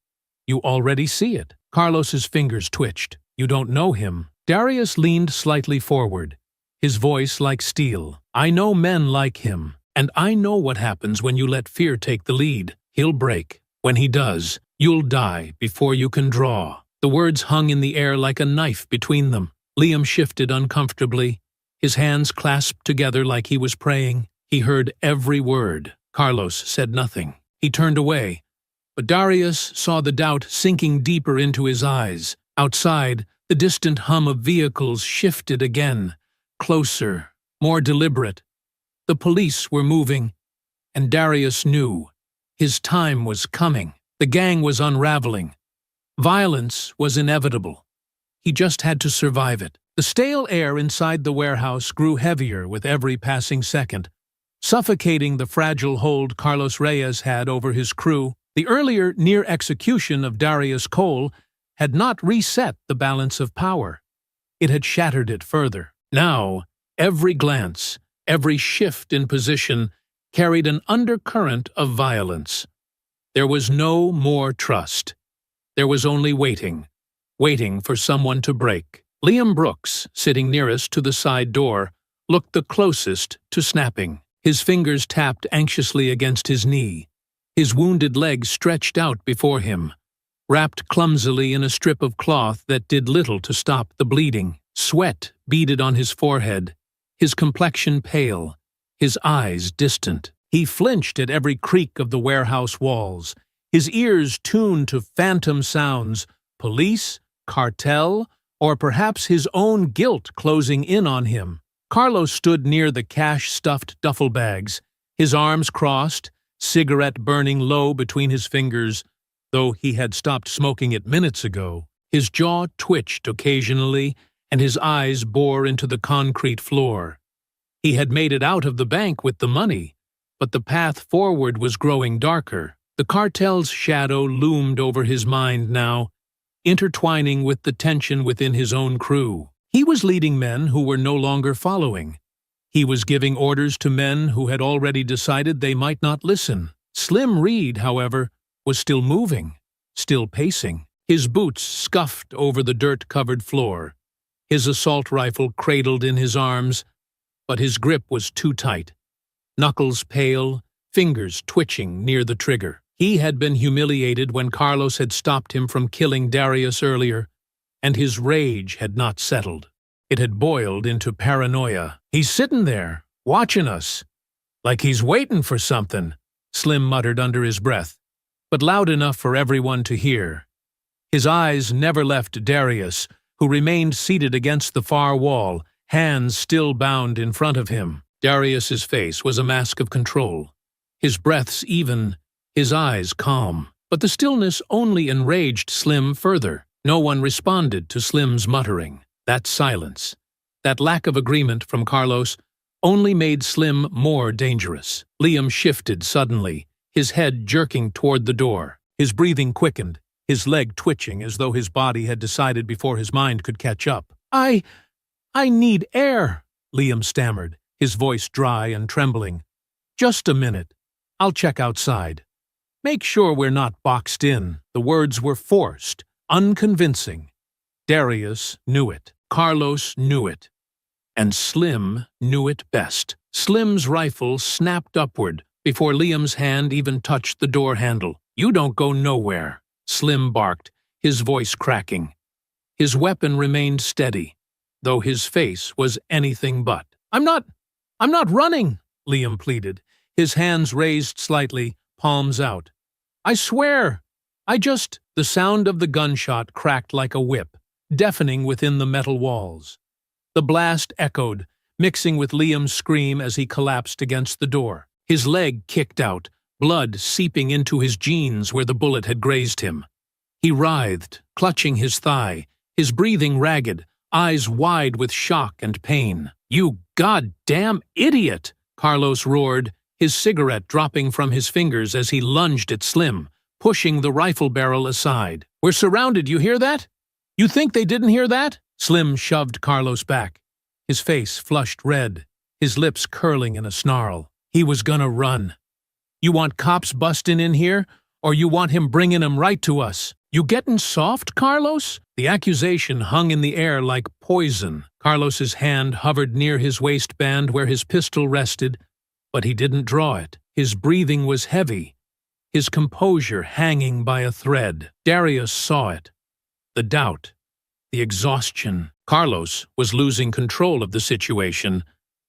You already see it." Carlos's fingers twitched. "You don't know him." Darius leaned slightly forward, his voice like steel. "I know men like him, and I know what happens when you let fear take the lead. He'll break. When he does, you'll die before you can draw." The words hung in the air like a knife between them. Liam shifted uncomfortably, his hands clasped together like he was praying. He heard every word. Carlos said nothing. He turned away, but Darius saw the doubt sinking deeper into his eyes. Outside, the distant hum of vehicles shifted again, closer, more deliberate. The police were moving, and Darius knew. His time was coming. The gang was unraveling. Violence was inevitable. He just had to survive it. The stale air inside the warehouse grew heavier with every passing second, suffocating the fragile hold Carlos Reyes had over his crew. The earlier near execution of Darius Cole had not reset the balance of power. It had shattered it further. Now, every glance, every shift in position carried an undercurrent of violence. There was no more trust. There was only waiting for someone to break. Liam Brooks, sitting nearest to the side door, looked the closest to snapping. His fingers tapped anxiously against his knee. His wounded leg stretched out before him, wrapped clumsily in a strip of cloth that did little to stop the bleeding. Sweat beaded on his forehead, his complexion pale, his eyes distant. He flinched at every creak of the warehouse walls, his ears tuned to phantom sounds, police, cartel, or perhaps his own guilt closing in on him. Carlos stood near the cash-stuffed duffel bags, his arms crossed, cigarette burning low between his fingers, though he had stopped smoking it minutes ago. His jaw twitched occasionally, and his eyes bore into the concrete floor. He had made it out of the bank with the money, but the path forward was growing darker. The cartel's shadow loomed over his mind now, intertwining with the tension within his own crew. He was leading men who were no longer following. He was giving orders to men who had already decided they might not listen. Slim Reed, however, was still moving, still pacing. His boots scuffed over the dirt-covered floor, his assault rifle cradled in his arms, but his grip was too tight. Knuckles pale, fingers twitching near the trigger. He had been humiliated when Carlos had stopped him from killing Darius earlier, and his rage had not settled. It had boiled into paranoia. "He's sitting there, watching us, like he's waiting for something," Slim muttered under his breath, but loud enough for everyone to hear. His eyes never left Darius, who remained seated against the far wall, hands still bound in front of him. Darius's face was a mask of control, his breaths even, his eyes calm. But the stillness only enraged Slim further. No one responded to Slim's muttering. That silence, that lack of agreement from Carlos, only made Slim more dangerous. Liam shifted suddenly, his head jerking toward the door. His breathing quickened, his leg twitching as though his body had decided before his mind could catch up. I need air," Liam stammered, his voice dry and trembling. "Just a minute. I'll check outside. Make sure we're not boxed in." The words were forced, unconvincing. Darius knew it. Carlos knew it. And Slim knew it best. Slim's rifle snapped upward before Liam's hand even touched the door handle. "You don't go nowhere," Slim barked, his voice cracking. His weapon remained steady, though his face was anything but. I'm not running," Liam pleaded, his hands raised slightly, palms out. "I swear, The sound of the gunshot cracked like a whip, deafening within the metal walls. The blast echoed, mixing with Liam's scream as he collapsed against the door. His leg kicked out, blood seeping into his jeans where the bullet had grazed him. He writhed, clutching his thigh, his breathing ragged, eyes wide with shock and pain. "You goddamn idiot!" Carlos roared, his cigarette dropping from his fingers as he lunged at Slim, pushing the rifle barrel aside. "We're surrounded, you hear that? You think they didn't hear that?" Slim shoved Carlos back, his face flushed red, his lips curling in a snarl. He was gonna run. "You want cops bustin' in here, or you want him bringing 'em right to us? You gettin' soft, Carlos?" The accusation hung in the air like poison. Carlos's hand hovered near his waistband where his pistol rested, but he didn't draw it. His breathing was heavy, his composure hanging by a thread. Darius saw it. The doubt, the exhaustion. Carlos was losing control of the situation,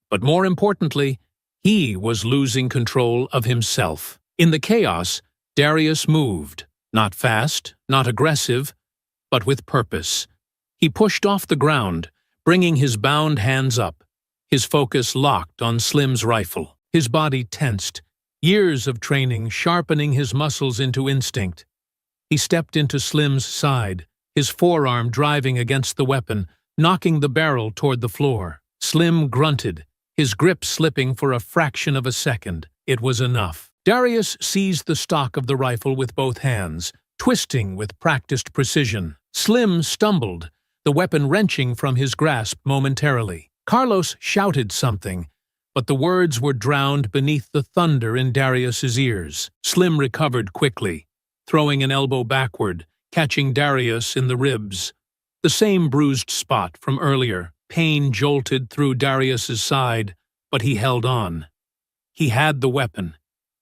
but more importantly, he was losing control of himself. In the chaos, Darius moved, not fast, not aggressive, but with purpose. He pushed off the ground, bringing his bound hands up, his focus locked on Slim's rifle. His body tensed, years of training sharpening his muscles into instinct. He stepped into Slim's side, his forearm driving against the weapon, knocking the barrel toward the floor. Slim grunted, his grip slipping for a fraction of a second. It was enough. Darius seized the stock of the rifle with both hands, twisting with practiced precision. Slim stumbled, the weapon wrenching from his grasp momentarily. Carlos shouted something, but the words were drowned beneath the thunder in Darius's ears. Slim recovered quickly, throwing an elbow backward, catching Darius in the ribs. The same bruised spot from earlier. Pain jolted through Darius's side, but he held on. He had the weapon.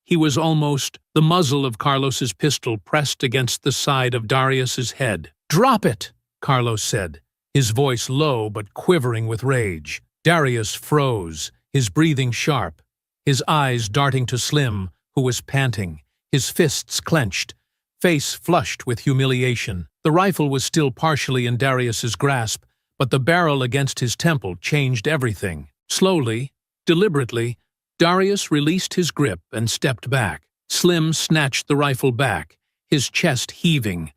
He was almost the muzzle of Carlos's pistol pressed against the side of Darius's head. "Drop it!" Carlos said, his voice low but quivering with rage. Darius froze, his breathing sharp, his eyes darting to Slim, who was panting, his fists clenched, face flushed with humiliation. The rifle was still partially in Darius's grasp, but the barrel against his temple changed everything. Slowly, deliberately, Darius released his grip and stepped back. Slim snatched the rifle back, his chest heaving,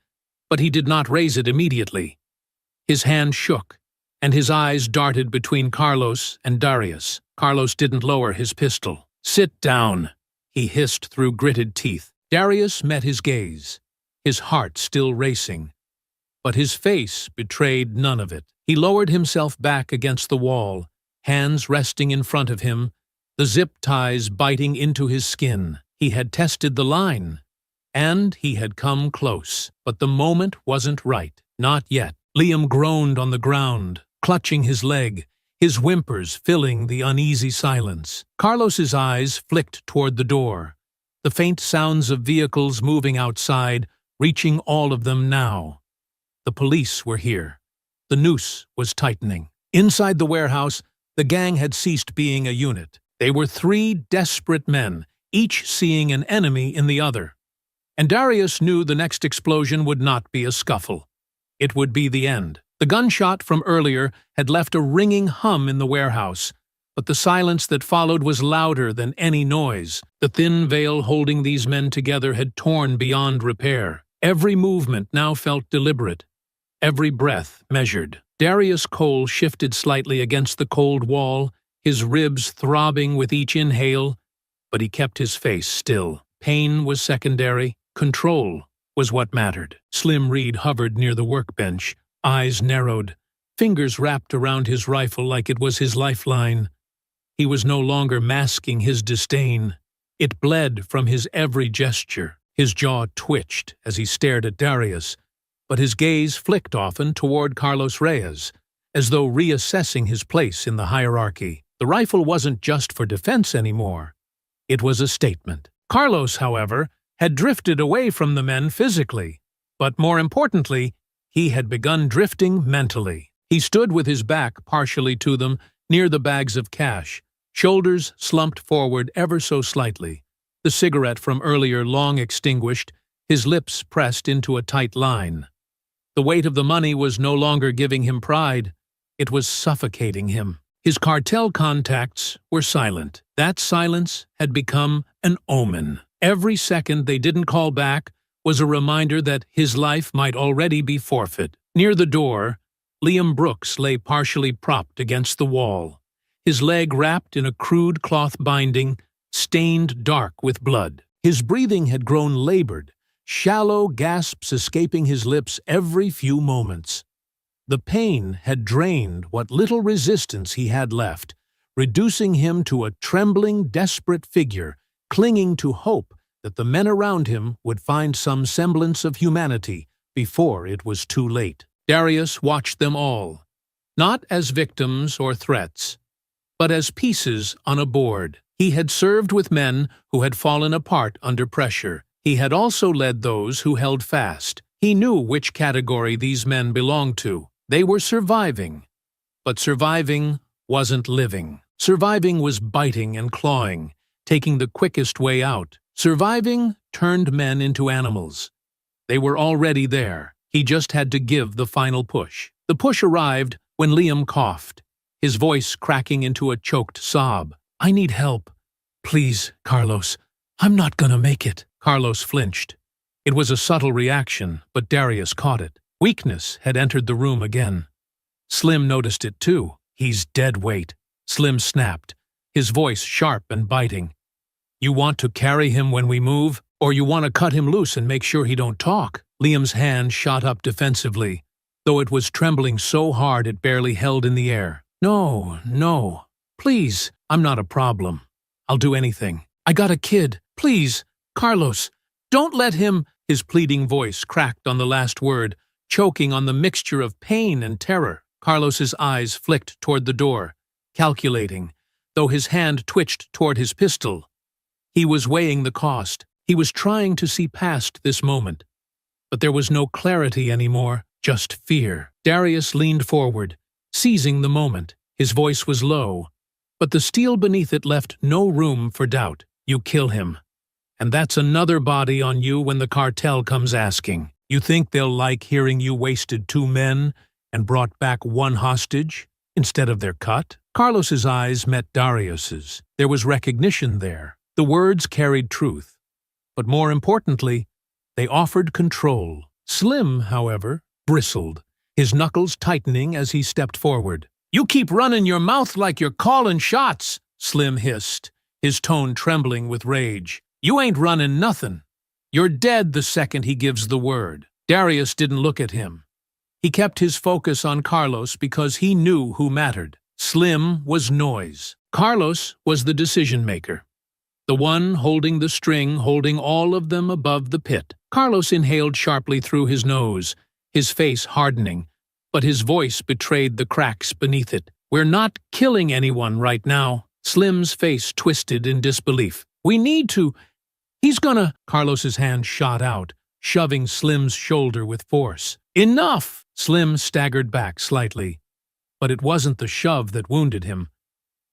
but he did not raise it immediately. His hand shook, and his eyes darted between Carlos and Darius. Carlos didn't lower his pistol. "Sit down," he hissed through gritted teeth. Darius met his gaze, his heart still racing, but his face betrayed none of it. He lowered himself back against the wall, hands resting in front of him, the zip ties biting into his skin. He had tested the line, and he had come close, but the moment wasn't right. Not yet. Liam groaned on the ground, clutching his leg, his whimpers filling the uneasy silence. Carlos's eyes flicked toward the door, the faint sounds of vehicles moving outside, reaching all of them now. The police were here. The noose was tightening. Inside the warehouse, the gang had ceased being a unit. They were three desperate men, each seeing an enemy in the other. And Darius knew the next explosion would not be a scuffle. It would be the end. The gunshot from earlier had left a ringing hum in the warehouse, but the silence that followed was louder than any noise. The thin veil holding these men together had torn beyond repair. Every movement now felt deliberate, every breath measured. Darius Cole shifted slightly against the cold wall, his ribs throbbing with each inhale, but he kept his face still. Pain was secondary, control was what mattered. Slim Reed hovered near the workbench, eyes narrowed, fingers wrapped around his rifle like it was his lifeline. He was no longer masking his disdain. It bled from his every gesture. His jaw twitched as he stared at Darius, but his gaze flicked often toward Carlos Reyes, as though reassessing his place in the hierarchy. The rifle wasn't just for defense anymore. It was a statement. Carlos, however, had drifted away from the men physically, but more importantly, he had begun drifting mentally. He stood with his back partially to them, near the bags of cash, shoulders slumped forward ever so slightly, the cigarette from earlier long extinguished, his lips pressed into a tight line. The weight of the money was no longer giving him pride, it was suffocating him. His cartel contacts were silent. That silence had become an omen. Every second they didn't call back was a reminder that his life might already be forfeit. Near the door, Liam Brooks lay partially propped against the wall, his leg wrapped in a crude cloth binding, stained dark with blood. His breathing had grown labored, shallow gasps escaping his lips every few moments. The pain had drained what little resistance he had left, reducing him to a trembling, desperate figure, clinging to hope that the men around him would find some semblance of humanity before it was too late. Darius watched them all, not as victims or threats, but as pieces on a board. He had served with men who had fallen apart under pressure. He had also led those who held fast. He knew which category these men belonged to. They were surviving, but surviving wasn't living. Surviving was biting and clawing, taking the quickest way out. Surviving turned men into animals. They were already there. He just had to give the final push. The push arrived when Liam coughed, his voice cracking into a choked sob. "I need help. Please, Carlos. I'm not gonna make it." Carlos flinched, It was a subtle reaction, but Darius caught it. Weakness had entered the room again. Slim noticed it too. "He's dead weight," Slim snapped, his voice sharp and biting. "You want to carry him when we move, or you want to cut him loose and make sure he don't talk?" Liam's hand shot up defensively, though it was trembling so hard it barely held in the air. "No, no. Please, I'm not a problem. I'll do anything. I got a kid. Please, Carlos, don't let him—" His pleading voice cracked on the last word, choking on the mixture of pain and terror. Carlos's eyes flicked toward the door, calculating, though his hand twitched toward his pistol. He was weighing the cost. He was trying to see past this moment. But there was no clarity anymore, just fear. Darius leaned forward, seizing the moment. His voice was low, but the steel beneath it left no room for doubt. "You kill him. And that's another body on you when the cartel comes asking. You think they'll like hearing you wasted 2 men and brought back 1 hostage instead of their cut?" Carlos's eyes met Darius's. There was recognition there. The words carried truth. But more importantly, they offered control. Slim, however, bristled, his knuckles tightening as he stepped forward. "You keep running your mouth like you're calling shots," Slim hissed, his tone trembling with rage. "You ain't running nothin'. You're dead the second he gives the word." Darius didn't look at him. He kept his focus on Carlos because he knew who mattered. Slim was noise. Carlos was the decision-maker. The one holding the string, holding all of them above the pit. Carlos inhaled sharply through his nose, his face hardening, but his voice betrayed the cracks beneath it. "We're not killing anyone right now." Slim's face twisted in disbelief. "We need to. He's gonna—" Carlos's hand shot out, shoving Slim's shoulder with force. "Enough!" Slim staggered back slightly. But it wasn't the shove that wounded him.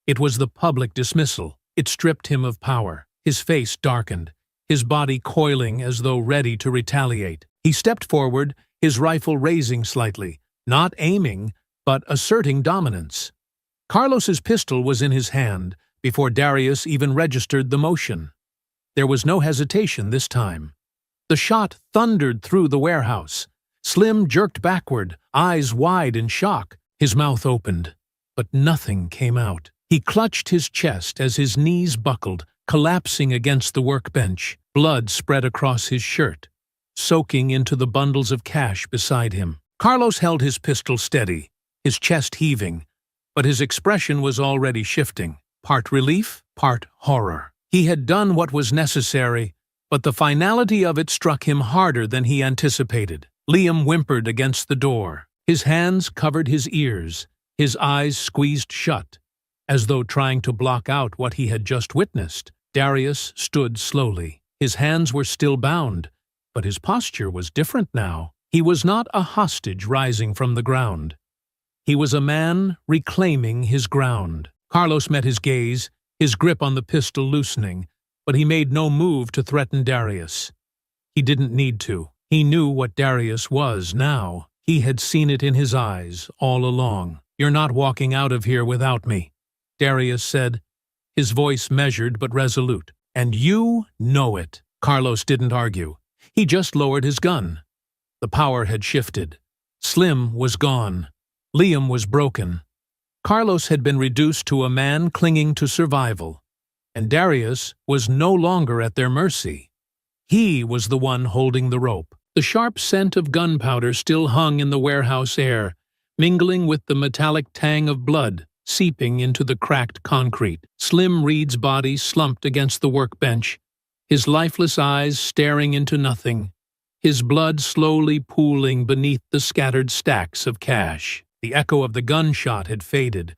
It was the public dismissal. It stripped him of power. His face darkened, his body coiling as though ready to retaliate. He stepped forward, his rifle raising slightly, not aiming, but asserting dominance. Carlos's pistol was in his hand before Darius even registered the motion. There was no hesitation this time. The shot thundered through the warehouse. Slim jerked backward, eyes wide in shock. His mouth opened, but nothing came out. He clutched his chest as his knees buckled, collapsing against the workbench. Blood spread across his shirt, soaking into the bundles of cash beside him. Carlos held his pistol steady, his chest heaving, but his expression was already shifting, part relief, part horror. He had done what was necessary, but the finality of it struck him harder than he anticipated. Liam whimpered against the door. His hands covered his ears, his eyes squeezed shut, as though trying to block out what he had just witnessed. Darius stood slowly. His hands were still bound, but his posture was different now. He was not a hostage rising from the ground. He was a man reclaiming his ground. Carlos met his gaze, his grip on the pistol loosening, but he made no move to threaten Darius. He didn't need to. He knew what Darius was now. He had seen it in his eyes all along. "You're not walking out of here without me," Darius said, his voice measured but resolute. "And you know it." Carlos didn't argue. He just lowered his gun. The power had shifted. Slim was gone. Liam was broken. Carlos had been reduced to a man clinging to survival, and Darius was no longer at their mercy. He was the one holding the rope. The sharp scent of gunpowder still hung in the warehouse air, mingling with the metallic tang of blood seeping into the cracked concrete. Slim Reed's body slumped against the workbench, his lifeless eyes staring into nothing, his blood slowly pooling beneath the scattered stacks of cash. The echo of the gunshot had faded,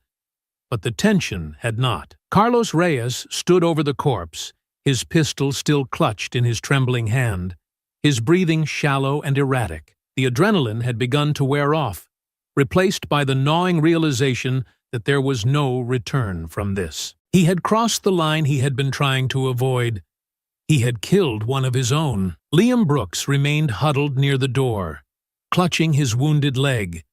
but the tension had not. Carlos Reyes stood over the corpse, his pistol still clutched in his trembling hand, his breathing shallow and erratic. The adrenaline had begun to wear off, replaced by the gnawing realization that there was no return from this. He had crossed the line he had been trying to avoid. He had killed one of his own. Liam Brooks remained huddled near the door, clutching his wounded leg,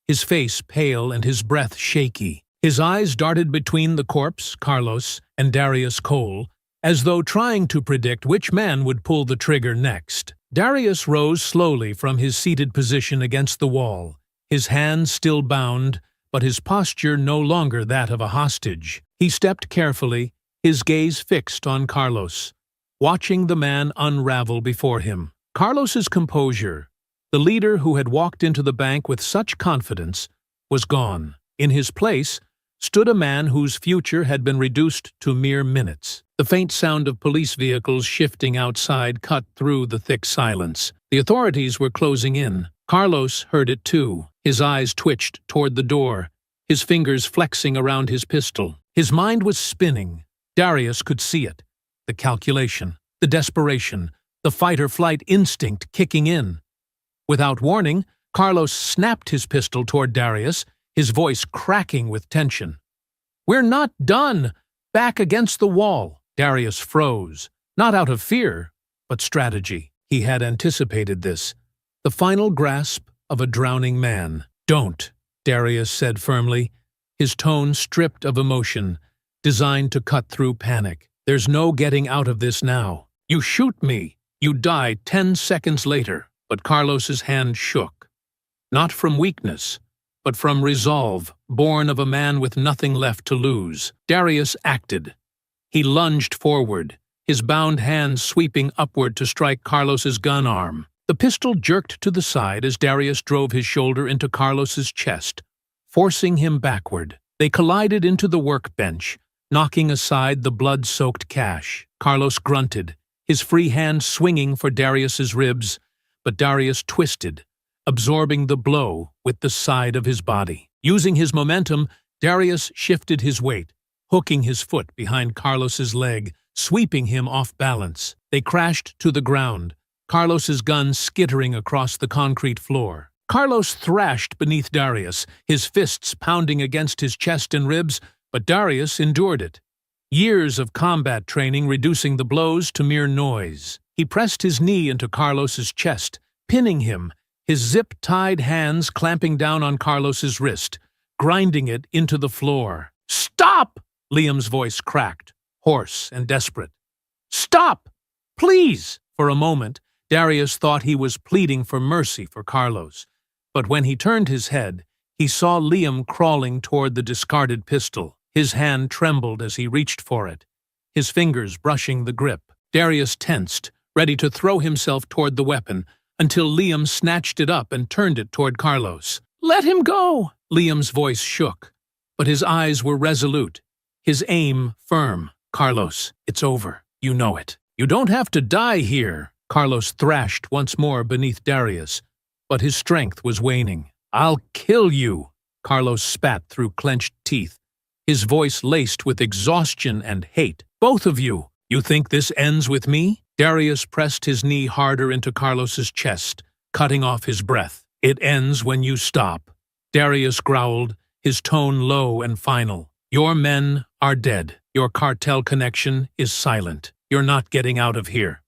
his face pale and his breath shaky. His eyes darted between the corpse, Carlos, and Darius Cole, as though trying to predict which man would pull the trigger next. Darius rose slowly from his seated position against the wall, his hands still bound, but his posture no longer that of a hostage. He stepped carefully, his gaze fixed on Carlos, watching the man unravel before him. Carlos's composure, the leader who had walked into the bank with such confidence, was gone. In his place stood a man whose future had been reduced to mere minutes. The faint sound of police vehicles shifting outside cut through the thick silence. The authorities were closing in. Carlos heard it too. His eyes twitched toward the door, his fingers flexing around his pistol. His mind was spinning. Darius could see it. The calculation, the desperation, the fight-or-flight instinct kicking in. Without warning, Carlos snapped his pistol toward Darius, his voice cracking with tension. "We're not done!" Back against the wall. Darius froze, not out of fear, but strategy. He had anticipated this. The final grasp of a drowning man. "Don't," Darius said firmly, his tone stripped of emotion, designed to cut through panic. "There's no getting out of this now. You shoot me, you die 10 seconds later." But Carlos's hand shook. Not from weakness, but from resolve, born of a man with nothing left to lose. Darius acted. He lunged forward, his bound hand sweeping upward to strike Carlos's gun arm. The pistol jerked to the side as Darius drove his shoulder into Carlos's chest, forcing him backward. They collided into the workbench, knocking aside the blood-soaked cash. Carlos grunted, his free hand swinging for Darius's ribs, but Darius twisted, absorbing the blow with the side of his body. Using his momentum, Darius shifted his weight, hooking his foot behind Carlos's leg, sweeping him off balance. They crashed to the ground, Carlos's gun skittering across the concrete floor. Carlos thrashed beneath Darius, his fists pounding against his chest and ribs, but Darius endured it. Years of combat training reducing the blows to mere noise. He pressed his knee into Carlos's chest, pinning him, his zip-tied hands clamping down on Carlos's wrist, grinding it into the floor. "Stop!" Liam's voice cracked, hoarse and desperate. "Stop! Please!" For a moment, Darius thought he was pleading for mercy for Carlos, but when he turned his head, he saw Liam crawling toward the discarded pistol. His hand trembled as he reached for it, his fingers brushing the grip. Darius tensed, ready to throw himself toward the weapon, until Liam snatched it up and turned it toward Carlos. "Let him go!" Liam's voice shook, but his eyes were resolute, his aim firm. "Carlos, it's over. You know it. You don't have to die here." Carlos thrashed once more beneath Darius, but his strength was waning. "I'll kill you!" Carlos spat through clenched teeth, his voice laced with exhaustion and hate. "Both of you! You think this ends with me?" Darius pressed his knee harder into Carlos's chest, cutting off his breath. "It ends when you stop," Darius growled, his tone low and final. "Your men are dead. Your cartel connection is silent. You're not getting out of here.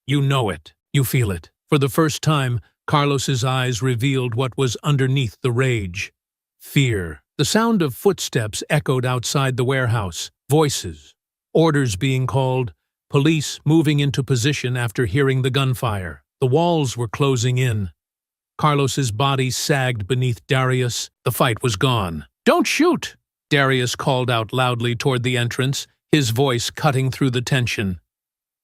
You know it. You feel it." For the first time, Carlos's eyes revealed what was underneath the rage. Fear. The sound of footsteps echoed outside the warehouse. Voices. Orders being called. Police moving into position after hearing the gunfire. The walls were closing in. Carlos's body sagged beneath Darius. The fight was gone. "Don't shoot!" Darius called out loudly toward the entrance, his voice cutting through the tension.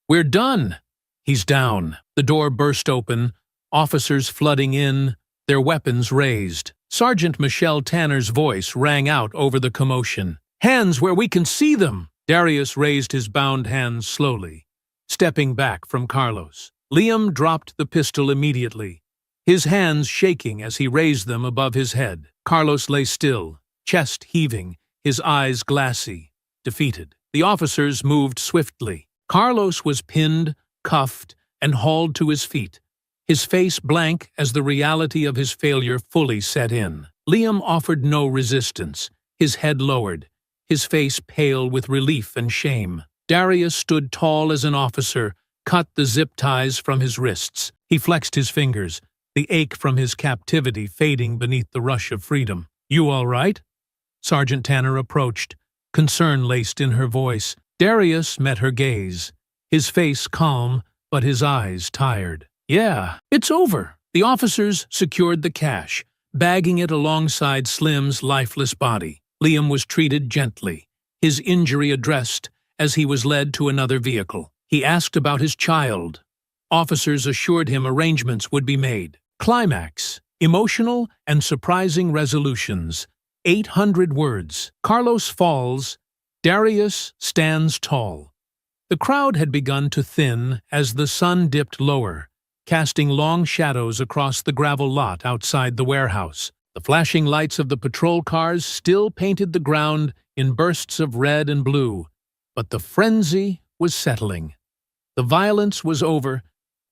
"We're done!" "He's down." The door burst open, officers flooding in, their weapons raised. Sergeant Michelle Tanner's voice rang out over the commotion. "Hands where we can see them!" Darius raised his bound hands slowly, stepping back from Carlos. Liam dropped the pistol immediately, his hands shaking as he raised them above his head. Carlos lay still, chest heaving, his eyes glassy, defeated. The officers moved swiftly. Carlos was pinned, cuffed, and hauled to his feet, his face blank as the reality of his failure fully set in. Liam offered no resistance, his head lowered, his face pale with relief and shame. Darius stood tall as an officer, cut the zip ties from his wrists. He flexed his fingers, the ache from his captivity fading beneath the rush of freedom. "You all right?" Sergeant Tanner approached, concern laced in her voice. Darius met her gaze, his face calm, but his eyes tired. Yeah, it's over. The officers secured the cash, bagging it alongside Slim's lifeless body. Liam was treated gently, his injury addressed as he was led to another vehicle. He asked about his child. Officers assured him arrangements would be made. Climax: emotional and surprising resolutions. 800 words. Carlos falls. Darius stands tall. The crowd had begun to thin as the sun dipped lower, casting long shadows across the gravel lot outside the warehouse. The flashing lights of the patrol cars still painted the ground in bursts of red and blue, but the frenzy was settling. The violence was over,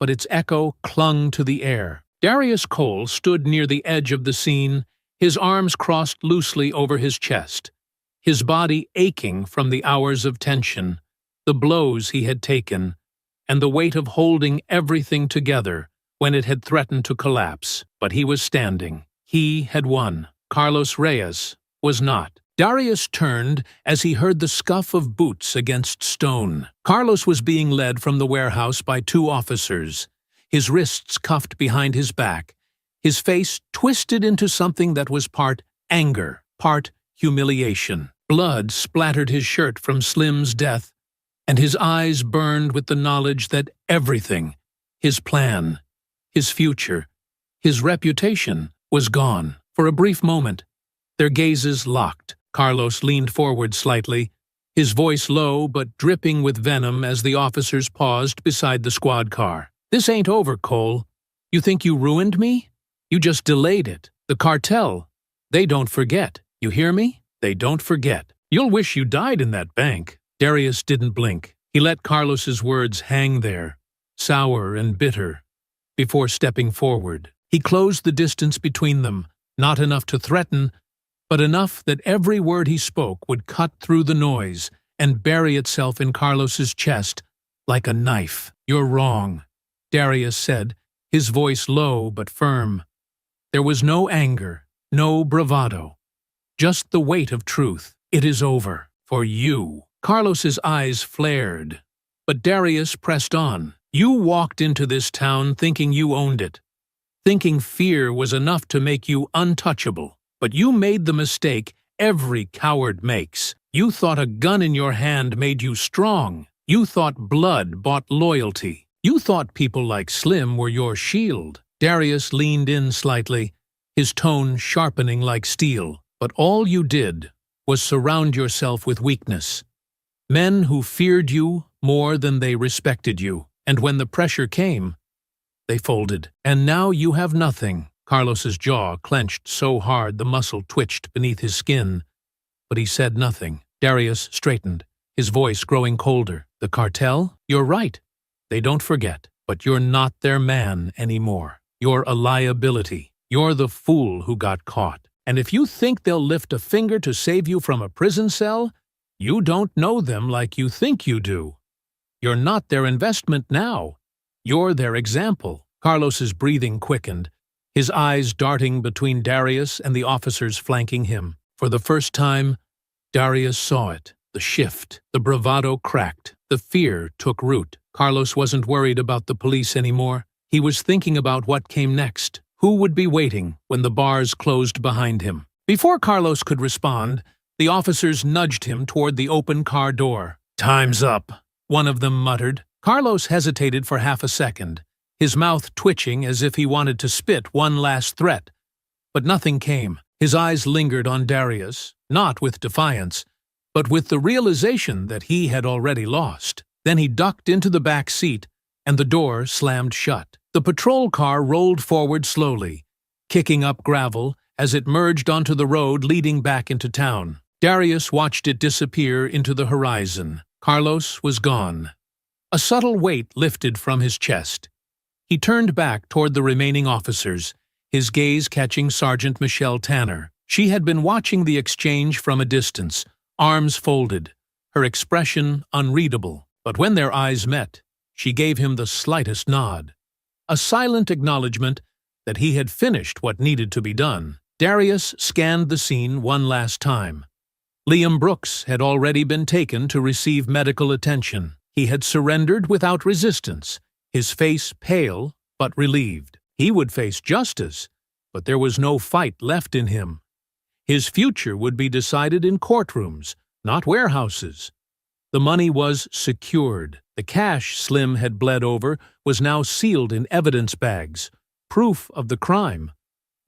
but its echo clung to the air. Darius Cole stood near the edge of the scene, his arms crossed loosely over his chest, his body aching from the hours of tension, the blows he had taken, and the weight of holding everything together when it had threatened to collapse. But he was standing. He had won. Carlos Reyes was not. Darius turned as he heard the scuff of boots against stone. Carlos was being led from the warehouse by two officers, his wrists cuffed behind his back, his face twisted into something that was part anger, part humiliation. Blood splattered his shirt from Slim's death, and his eyes burned with the knowledge that everything, his plan, his future, his reputation, was gone. For a brief moment, their gazes locked. Carlos leaned forward slightly, his voice low but dripping with venom as the officers paused beside the squad car. "This ain't over, Cole. You think you ruined me? You just delayed it. The cartel, they don't forget. You hear me? They don't forget. You'll wish you died in that bank." Darius didn't blink. He let Carlos's words hang there, sour and bitter, before stepping forward. He closed the distance between them, not enough to threaten, but enough that every word he spoke would cut through the noise and bury itself in Carlos's chest like a knife. "You're wrong," Darius said, his voice low but firm. There was no anger, no bravado, just the weight of truth. "It is over. For you." Carlos's eyes flared, but Darius pressed on. "You walked into this town thinking you owned it, thinking fear was enough to make you untouchable. But you made the mistake every coward makes. You thought a gun in your hand made you strong. You thought blood bought loyalty. You thought people like Slim were your shield." Darius leaned in slightly, his tone sharpening like steel. "But all you did was surround yourself with weakness. Men who feared you more than they respected you. And when the pressure came, they folded. And now you have nothing." Carlos's jaw clenched so hard the muscle twitched beneath his skin, but he said nothing. Darius straightened, his voice growing colder. "The cartel? You're right. They don't forget. But you're not their man anymore. You're a liability. You're the fool who got caught. And if you think they'll lift a finger to save you from a prison cell, you don't know them like you think you do. You're not their investment now. You're their example." Carlos's breathing quickened, his eyes darting between Darius and the officers flanking him. For the first time, Darius saw it. The shift, the bravado cracked, the fear took root. Carlos wasn't worried about the police anymore. He was thinking about what came next. Who would be waiting when the bars closed behind him? Before Carlos could respond, the officers nudged him toward the open car door. "Time's up," one of them muttered. Carlos hesitated for half a second, his mouth twitching as if he wanted to spit one last threat. But nothing came. His eyes lingered on Darius, not with defiance, but with the realization that he had already lost. Then he ducked into the back seat, and the door slammed shut. The patrol car rolled forward slowly, kicking up gravel as it merged onto the road leading back into town. Darius watched it disappear into the horizon. Carlos was gone. A subtle weight lifted from his chest. He turned back toward the remaining officers, his gaze catching Sergeant Michelle Tanner. She had been watching the exchange from a distance, arms folded, her expression unreadable. But when their eyes met, she gave him the slightest nod, a silent acknowledgement that he had finished what needed to be done. Darius scanned the scene one last time. Liam Brooks had already been taken to receive medical attention. He had surrendered without resistance, his face pale but relieved. He would face justice, but there was no fight left in him. His future would be decided in courtrooms, not warehouses. The money was secured. The cash Slim had bled over was now sealed in evidence bags, proof of the crime,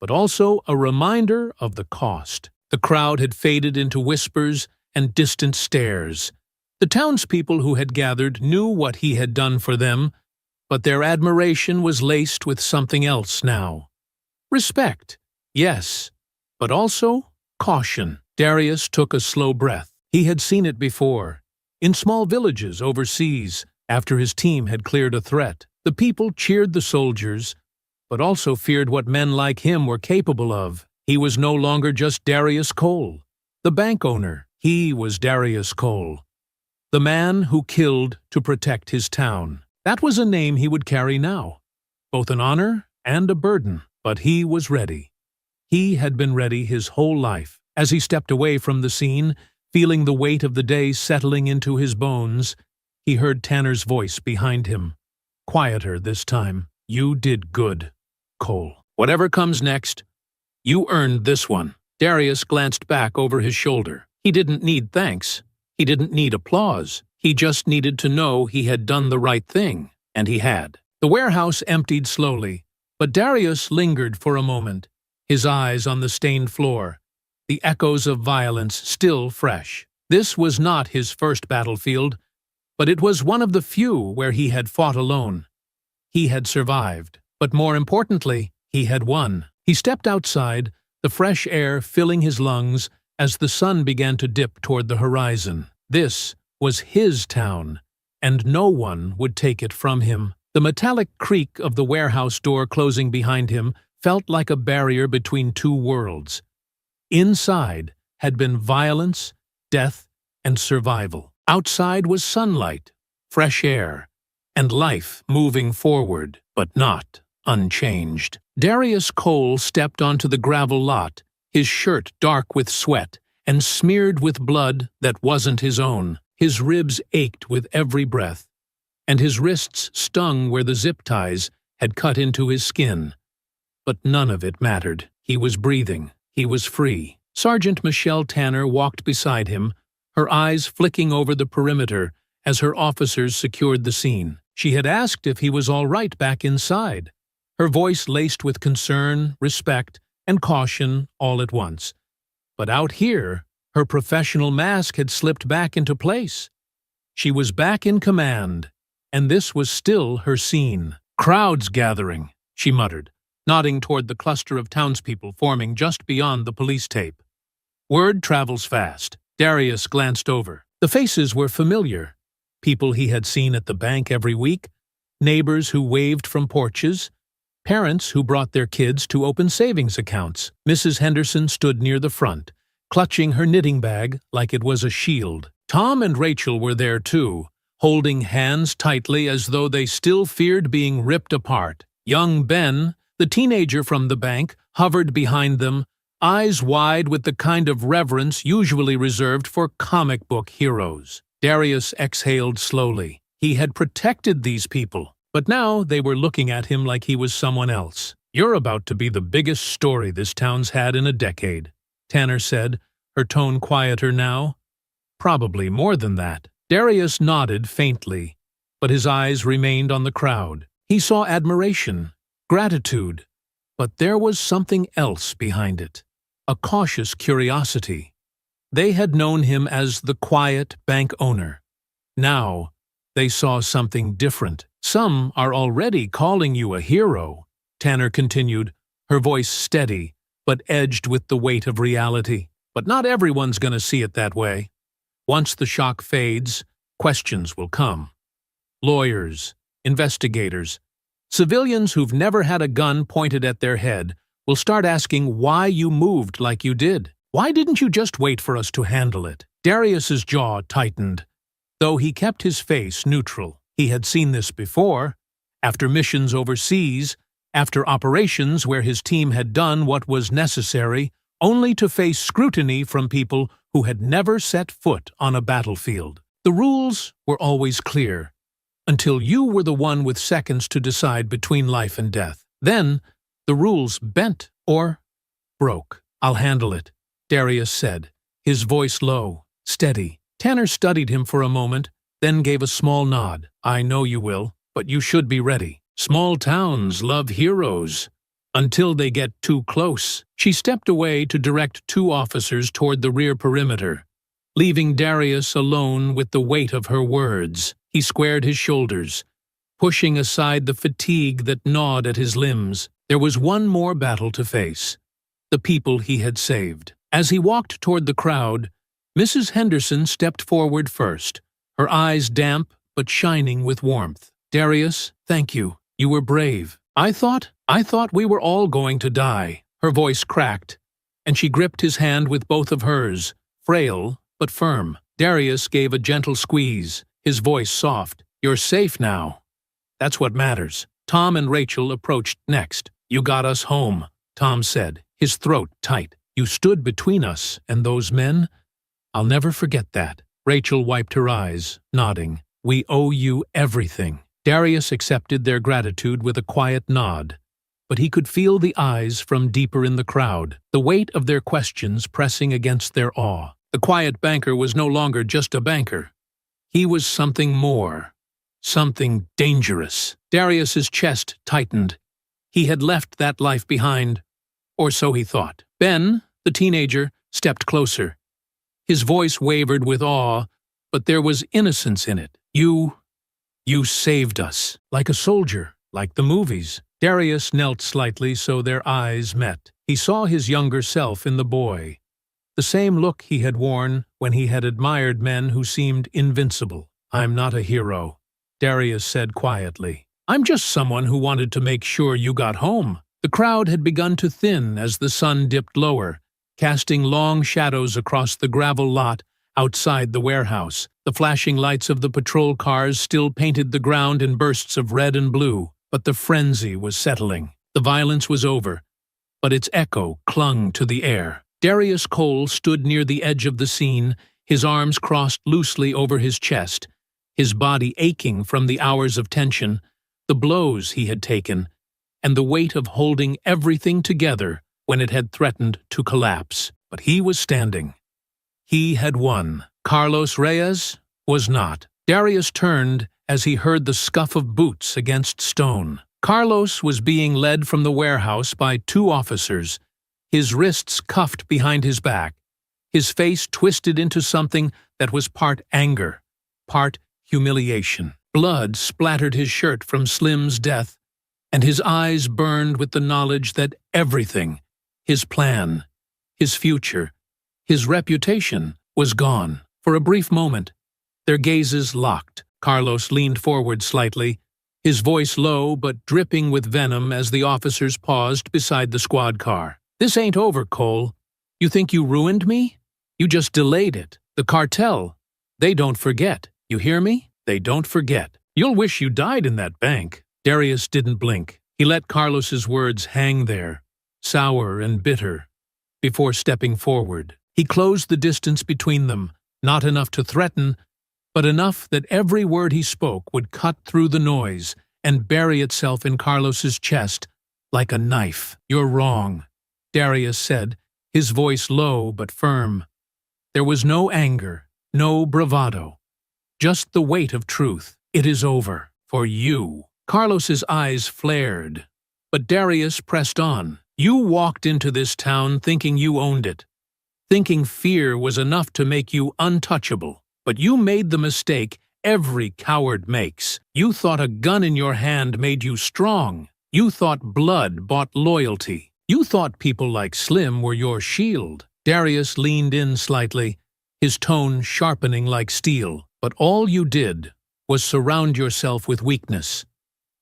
but also a reminder of the cost. The crowd had faded into whispers and distant stares. The townspeople who had gathered knew what he had done for them, but their admiration was laced with something else now. Respect, yes, but also caution. Darius took a slow breath. He had seen it before. In small villages overseas, after his team had cleared a threat, the people cheered the soldiers, but also feared what men like him were capable of. He was no longer just Darius Cole, the bank owner. He was Darius Cole, the man who killed to protect his town. That was a name he would carry now, both an honor and a burden. But he was ready. He had been ready his whole life. As he stepped away from the scene, feeling the weight of the day settling into his bones, he heard Tanner's voice behind him. Quieter this time. You did good, Cole. Whatever comes next, you earned this one. Darius glanced back over his shoulder. He didn't need thanks. He didn't need applause. He just needed to know he had done the right thing, and he had. The warehouse emptied slowly, but Darius lingered for a moment, his eyes on the stained floor, the echoes of violence still fresh. This was not his first battlefield, but it was one of the few where he had fought alone. He had survived, but more importantly, he had won. He stepped outside, the fresh air filling his lungs as the sun began to dip toward the horizon. This was his town, and no one would take it from him. The metallic creak of the warehouse door closing behind him felt like a barrier between two worlds. Inside had been violence, death, and survival. Outside was sunlight, fresh air, and life moving forward, but not unchanged. Darius Cole stepped onto the gravel lot, his shirt dark with sweat and smeared with blood that wasn't his own. His ribs ached with every breath, and his wrists stung where the zip ties had cut into his skin. But none of it mattered. He was breathing. He was free. Sergeant Michelle Tanner walked beside him, her eyes flicking over the perimeter as her officers secured the scene. She had asked if he was all right back inside, her voice laced with concern, respect, and caution all at once. But out here, her professional mask had slipped back into place. She was back in command, and this was still her scene. Crowds gathering, she muttered, nodding toward the cluster of townspeople forming just beyond the police tape. Word travels fast. Darius glanced over. The faces were familiar. People he had seen at the bank every week, neighbors who waved from porches, parents who brought their kids to open savings accounts. Mrs. Henderson stood near the front, clutching her knitting bag like it was a shield. Tom and Rachel were there too, holding hands tightly as though they still feared being ripped apart. Young Ben, the teenager from the bank, hovered behind them, eyes wide with the kind of reverence usually reserved for comic book heroes. Darius exhaled slowly. He had protected these people, but now they were looking at him like he was someone else. "You're about to be the biggest story this town's had in a decade," Tanner said, her tone quieter now. "Probably more than that." Darius nodded faintly, but his eyes remained on the crowd. He saw admiration, gratitude, but there was something else behind it. A cautious curiosity. They had known him as the quiet bank owner. Now, they saw something different. "Some are already calling you a hero," Tanner continued, her voice steady, but edged with the weight of reality. "But not everyone's going to see it that way. Once the shock fades, questions will come. Lawyers, investigators, civilians who've never had a gun pointed at their head will start asking why you moved like you did. Why didn't you just wait for us to handle it?" Darius's jaw tightened, though he kept his face neutral. He had seen this before, after missions overseas, after operations where his team had done what was necessary, only to face scrutiny from people who had never set foot on a battlefield. The rules were always clear. until you were the one with seconds to decide between life and death. Then, the rules bent or broke. I'll handle it, Darius said, his voice low, steady. Tanner studied him for a moment, then gave a small nod. I know you will, but you should be ready. Small towns love heroes. Until they get too close. She stepped away to direct 2 officers toward the rear perimeter, leaving Darius alone with the weight of her words. He squared his shoulders, pushing aside the fatigue that gnawed at his limbs. There was one more battle to face. The people he had saved. As he walked toward the crowd, Mrs. Henderson stepped forward first, her eyes damp but shining with warmth. Darius, thank you. You were brave. I thought we were all going to die. Her voice cracked, and she gripped his hand with both of hers, frail but firm. Darius gave a gentle squeeze, his voice soft. You're safe now. That's what matters. Tom and Rachel approached next. You got us home, Tom said, his throat tight. You stood between us and those men. I'll never forget that. Rachel wiped her eyes, nodding. We owe you everything. Darius accepted their gratitude with a quiet nod, but he could feel the eyes from deeper in the crowd, the weight of their questions pressing against their awe. The quiet banker was no longer just a banker. He was something more, something dangerous. Darius's chest tightened. He had left that life behind, or so he thought. Ben, the teenager, stepped closer. His voice wavered with awe, but there was innocence in it. You saved us. Like a soldier, like the movies. Darius knelt slightly so their eyes met. He saw his younger self in the boy, the same look he had worn when he had admired men who seemed invincible. I'm not a hero, Darius said quietly. I'm just someone who wanted to make sure you got home. The crowd had begun to thin as the sun dipped lower, casting long shadows across the gravel lot outside the warehouse. The flashing lights of the patrol cars still painted the ground in bursts of red and blue, but the frenzy was settling. The violence was over, but its echo clung to the air. Darius Cole stood near the edge of the scene, his arms crossed loosely over his chest, his body aching from the hours of tension, the blows he had taken, and the weight of holding everything together when it had threatened to collapse. But he was standing. He had won. Carlos Reyes was not. Darius turned as he heard the scuff of boots against stone. Carlos was being led from the warehouse by 2 officers, his wrists cuffed behind his back, his face twisted into something that was part anger, part humiliation. Blood splattered his shirt from Slim's death, and his eyes burned with the knowledge that everything, his plan, his future, his reputation, was gone. For a brief moment, their gazes locked. Carlos leaned forward slightly, his voice low but dripping with venom as the officers paused beside the squad car. This ain't over, Cole. You think you ruined me? You just delayed it. The cartel, they don't forget. You hear me? They don't forget. You'll wish you died in that bank. Darius didn't blink. He let Carlos's words hang there, sour and bitter, before stepping forward. He closed the distance between them, not enough to threaten, but enough that every word he spoke would cut through the noise and bury itself in Carlos's chest like a knife. You're wrong, Darius said, his voice low but firm. There was no anger, no bravado, just the weight of truth. It is over. For you. Carlos's eyes flared, but Darius pressed on. You walked into this town thinking you owned it, thinking fear was enough to make you untouchable. But you made the mistake every coward makes. You thought a gun in your hand made you strong. You thought blood bought loyalty. You thought people like Slim were your shield. Darius leaned in slightly, his tone sharpening like steel. But all you did was surround yourself with weakness.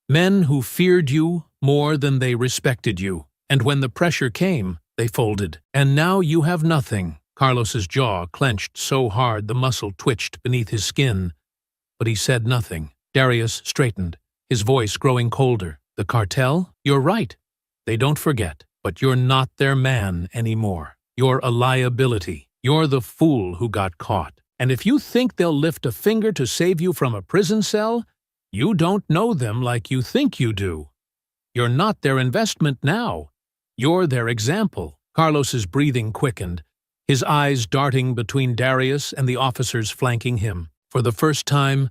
Men who feared you more than they respected you. And when the pressure came, they folded. And now you have nothing. Carlos's jaw clenched so hard the muscle twitched beneath his skin, but he said nothing. Darius straightened, his voice growing colder. The cartel? You're right. They don't forget, but you're not their man anymore. You're a liability. You're the fool who got caught. And if you think they'll lift a finger to save you from a prison cell, You don't know them like you think you do. You're not their investment now. You're their example." Carlos's breathing quickened, his eyes darting between Darius and the officers flanking him. For the first time,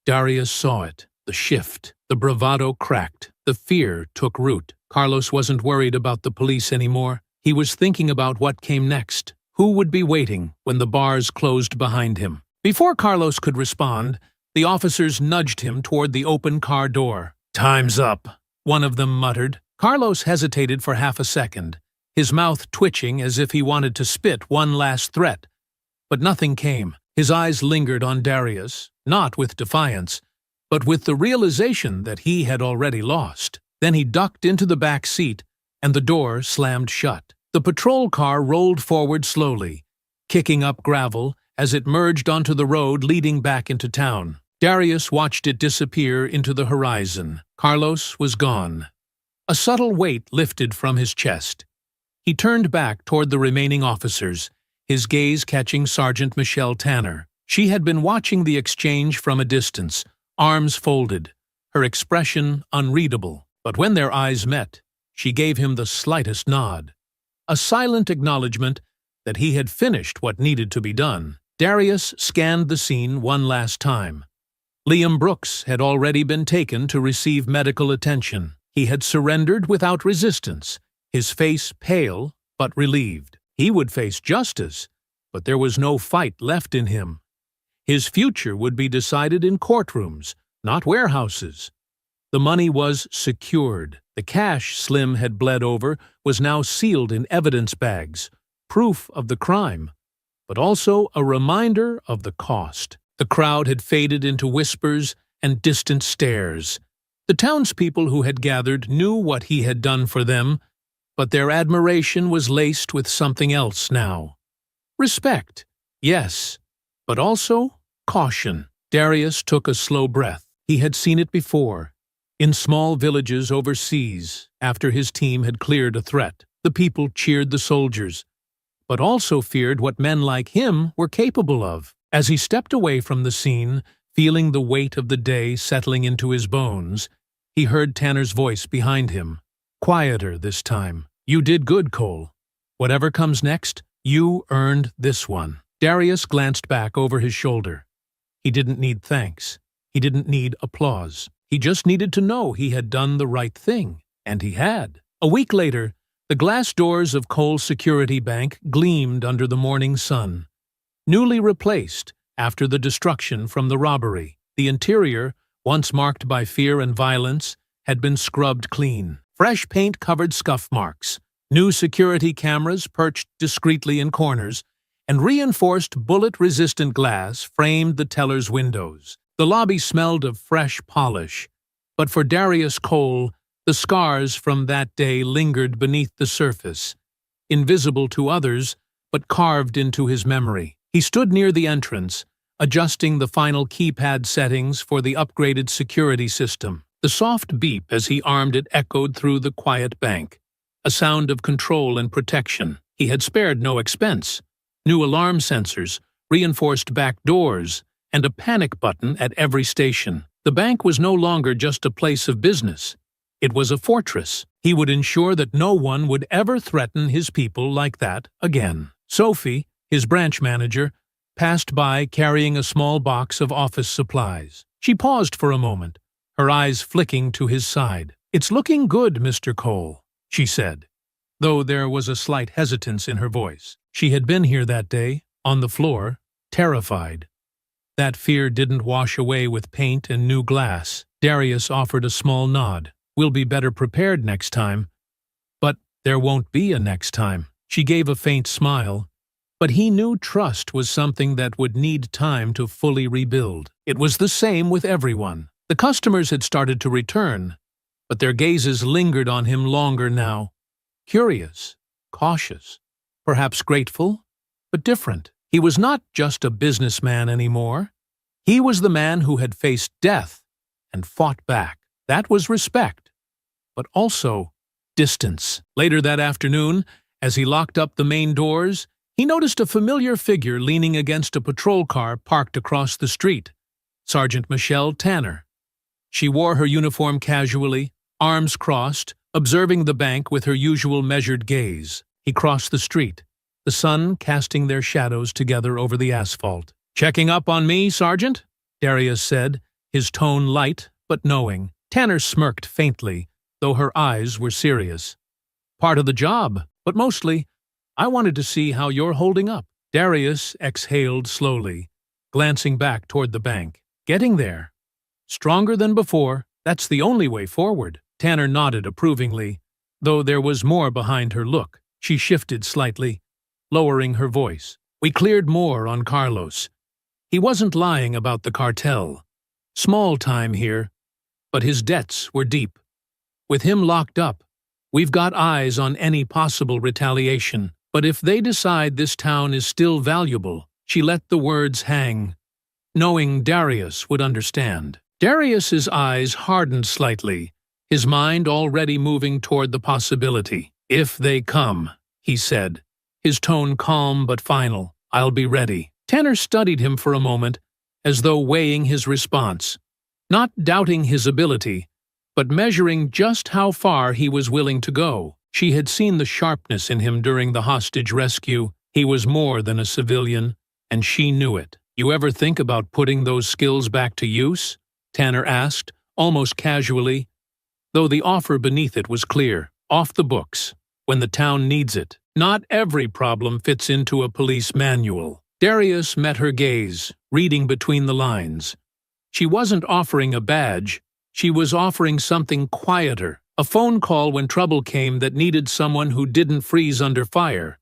Darius saw it. The shift, the bravado cracked, the fear took root. Carlos wasn't worried about the police anymore. He was thinking about what came next. Who would be waiting when the bars closed behind him? Before Carlos could respond, the officers nudged him toward the open car door. "Time's up," one of them muttered. Carlos hesitated for half a second, his mouth twitching as if he wanted to spit one last threat. But nothing came. His eyes lingered on Darius, not with defiance, but with the realization that he had already lost. Then he ducked into the back seat, and the door slammed shut. The patrol car rolled forward slowly, kicking up gravel as it merged onto the road leading back into town. Darius watched it disappear into the horizon. Carlos was gone. A subtle weight lifted from his chest. He turned back toward the remaining officers, his gaze catching Sergeant Michelle Tanner. She had been watching the exchange from a distance, arms folded, her expression unreadable. But when their eyes met, she gave him the slightest nod, a silent acknowledgement that he had finished what needed to be done. Darius scanned the scene one last time. Liam Brooks had already been taken to receive medical attention. He had surrendered without resistance, his face pale but relieved. He would face justice, but there was no fight left in him. His future would be decided in courtrooms, not warehouses. The money was secured. The cash Slim had bled over was now sealed in evidence bags, proof of the crime, but also a reminder of the cost. The crowd had faded into whispers and distant stares. The townspeople who had gathered knew what he had done for them, but their admiration was laced with something else now. Respect, yes, but also caution. Darius took a slow breath. He had seen it before. In small villages overseas, after his team had cleared a threat, the people cheered the soldiers, but also feared what men like him were capable of. As he stepped away from the scene, feeling the weight of the day settling into his bones, he heard Tanner's voice behind him, quieter this time. "You did good, Cole. Whatever comes next, you earned this one." Darius glanced back over his shoulder. He didn't need thanks. He didn't need applause. He just needed to know he had done the right thing, and he had. A week later, the glass doors of Cole Security Bank gleamed under the morning sun. Newly replaced after the destruction from the robbery, the interior, once marked by fear and violence, had been scrubbed clean. Fresh paint covered scuff marks, new security cameras perched discreetly in corners, and reinforced bullet-resistant glass framed the teller's windows. The lobby smelled of fresh polish, but for Darius Cole, the scars from that day lingered beneath the surface, invisible to others, but carved into his memory. He stood near the entrance, adjusting the final keypad settings for the upgraded security system. The soft beep as he armed it echoed through the quiet bank, a sound of control and protection. He had spared no expense. New alarm sensors, reinforced back doors, and a panic button at every station. The bank was no longer just a place of business. It was a fortress. He would ensure that no one would ever threaten his people like that again. Sophie, his branch manager, passed by carrying a small box of office supplies. She paused for a moment, her eyes flicking to his side. "It's looking good, Mr. Cole," she said, though there was a slight hesitance in her voice. She had been here that day, on the floor, terrified. That fear didn't wash away with paint and new glass. Darius offered a small nod. "We'll be better prepared next time." "But there won't be a next time." She gave a faint smile, but he knew trust was something that would need time to fully rebuild. It was the same with everyone. The customers had started to return, but their gazes lingered on him longer now. Curious, cautious, perhaps grateful, but different. He was not just a businessman anymore. He was the man who had faced death and fought back. That was respect, but also distance. Later that afternoon, as he locked up the main doors, he noticed a familiar figure leaning against a patrol car parked across the street. Sergeant Michelle Tanner. She wore her uniform casually, arms crossed, observing the bank with her usual measured gaze. He crossed the street, the sun casting their shadows together over the asphalt. "Checking up on me, Sergeant?" Darius said, his tone light but knowing. Tanner smirked faintly, though her eyes were serious. "Part of the job, but mostly, I wanted to see how you're holding up." Darius exhaled slowly, glancing back toward the bank. "Getting there. Stronger than before. That's the only way forward." Tanner nodded approvingly, though there was more behind her look. She shifted slightly, lowering her voice. "We cleared more on Carlos. He wasn't lying about the cartel. Small time here, but his debts were deep. With him locked up, we've got eyes on any possible retaliation. But if they decide this town is still valuable," she let the words hang, knowing Darius would understand. Darius's eyes hardened slightly, his mind already moving toward the possibility. "If they come," he said, his tone calm but final. "I'll be ready." Tanner studied him for a moment, as though weighing his response, not doubting his ability, but measuring just how far he was willing to go. She had seen the sharpness in him during the hostage rescue. He was more than a civilian, and she knew it. "You ever think about putting those skills back to use?" Tanner asked, almost casually, though the offer beneath it was clear. "Off the books, when the town needs it. Not every problem fits into a police manual." Darius met her gaze, reading between the lines. She wasn't offering a badge, she was offering something quieter. A phone call when trouble came that needed someone who didn't freeze under fire.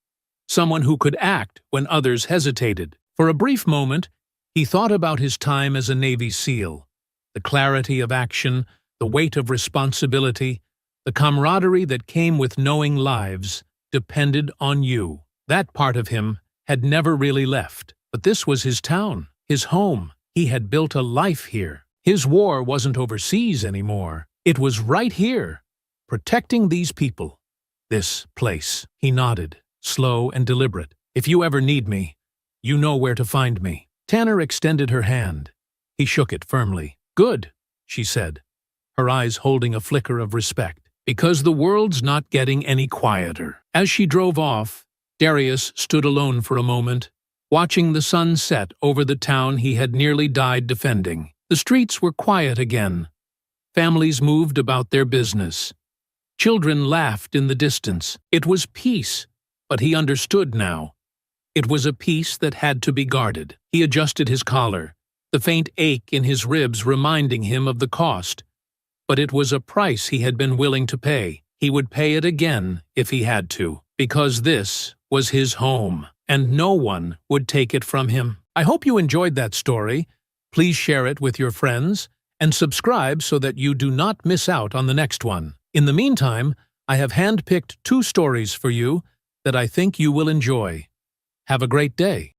Someone who could act when others hesitated. For a brief moment, he thought about his time as a Navy SEAL. The clarity of action, the weight of responsibility, the camaraderie that came with knowing lives depended on you. That part of him had never really left. But this was his town, his home. He had built a life here. His war wasn't overseas anymore. It was right here, protecting these people. "This place." He nodded, slow and deliberate. "If you ever need me, you know where to find me." Tanner extended her hand. He shook it firmly. "Good," she said, her eyes holding a flicker of respect, "because the world's not getting any quieter." As she drove off, Darius stood alone for a moment, watching the sun set over the town he had nearly died defending. The streets were quiet again. Families moved about their business. Children laughed in the distance. It was peace, but he understood now. It was a peace that had to be guarded. He adjusted his collar, the faint ache in his ribs reminding him of the cost. But it was a price he had been willing to pay. He would pay it again if he had to, because this was his home, and no one would take it from him. I hope you enjoyed that story. Please share it with your friends, and subscribe so that you do not miss out on the next one. In the meantime, I have handpicked 2 stories for you that I think you will enjoy. Have a great day.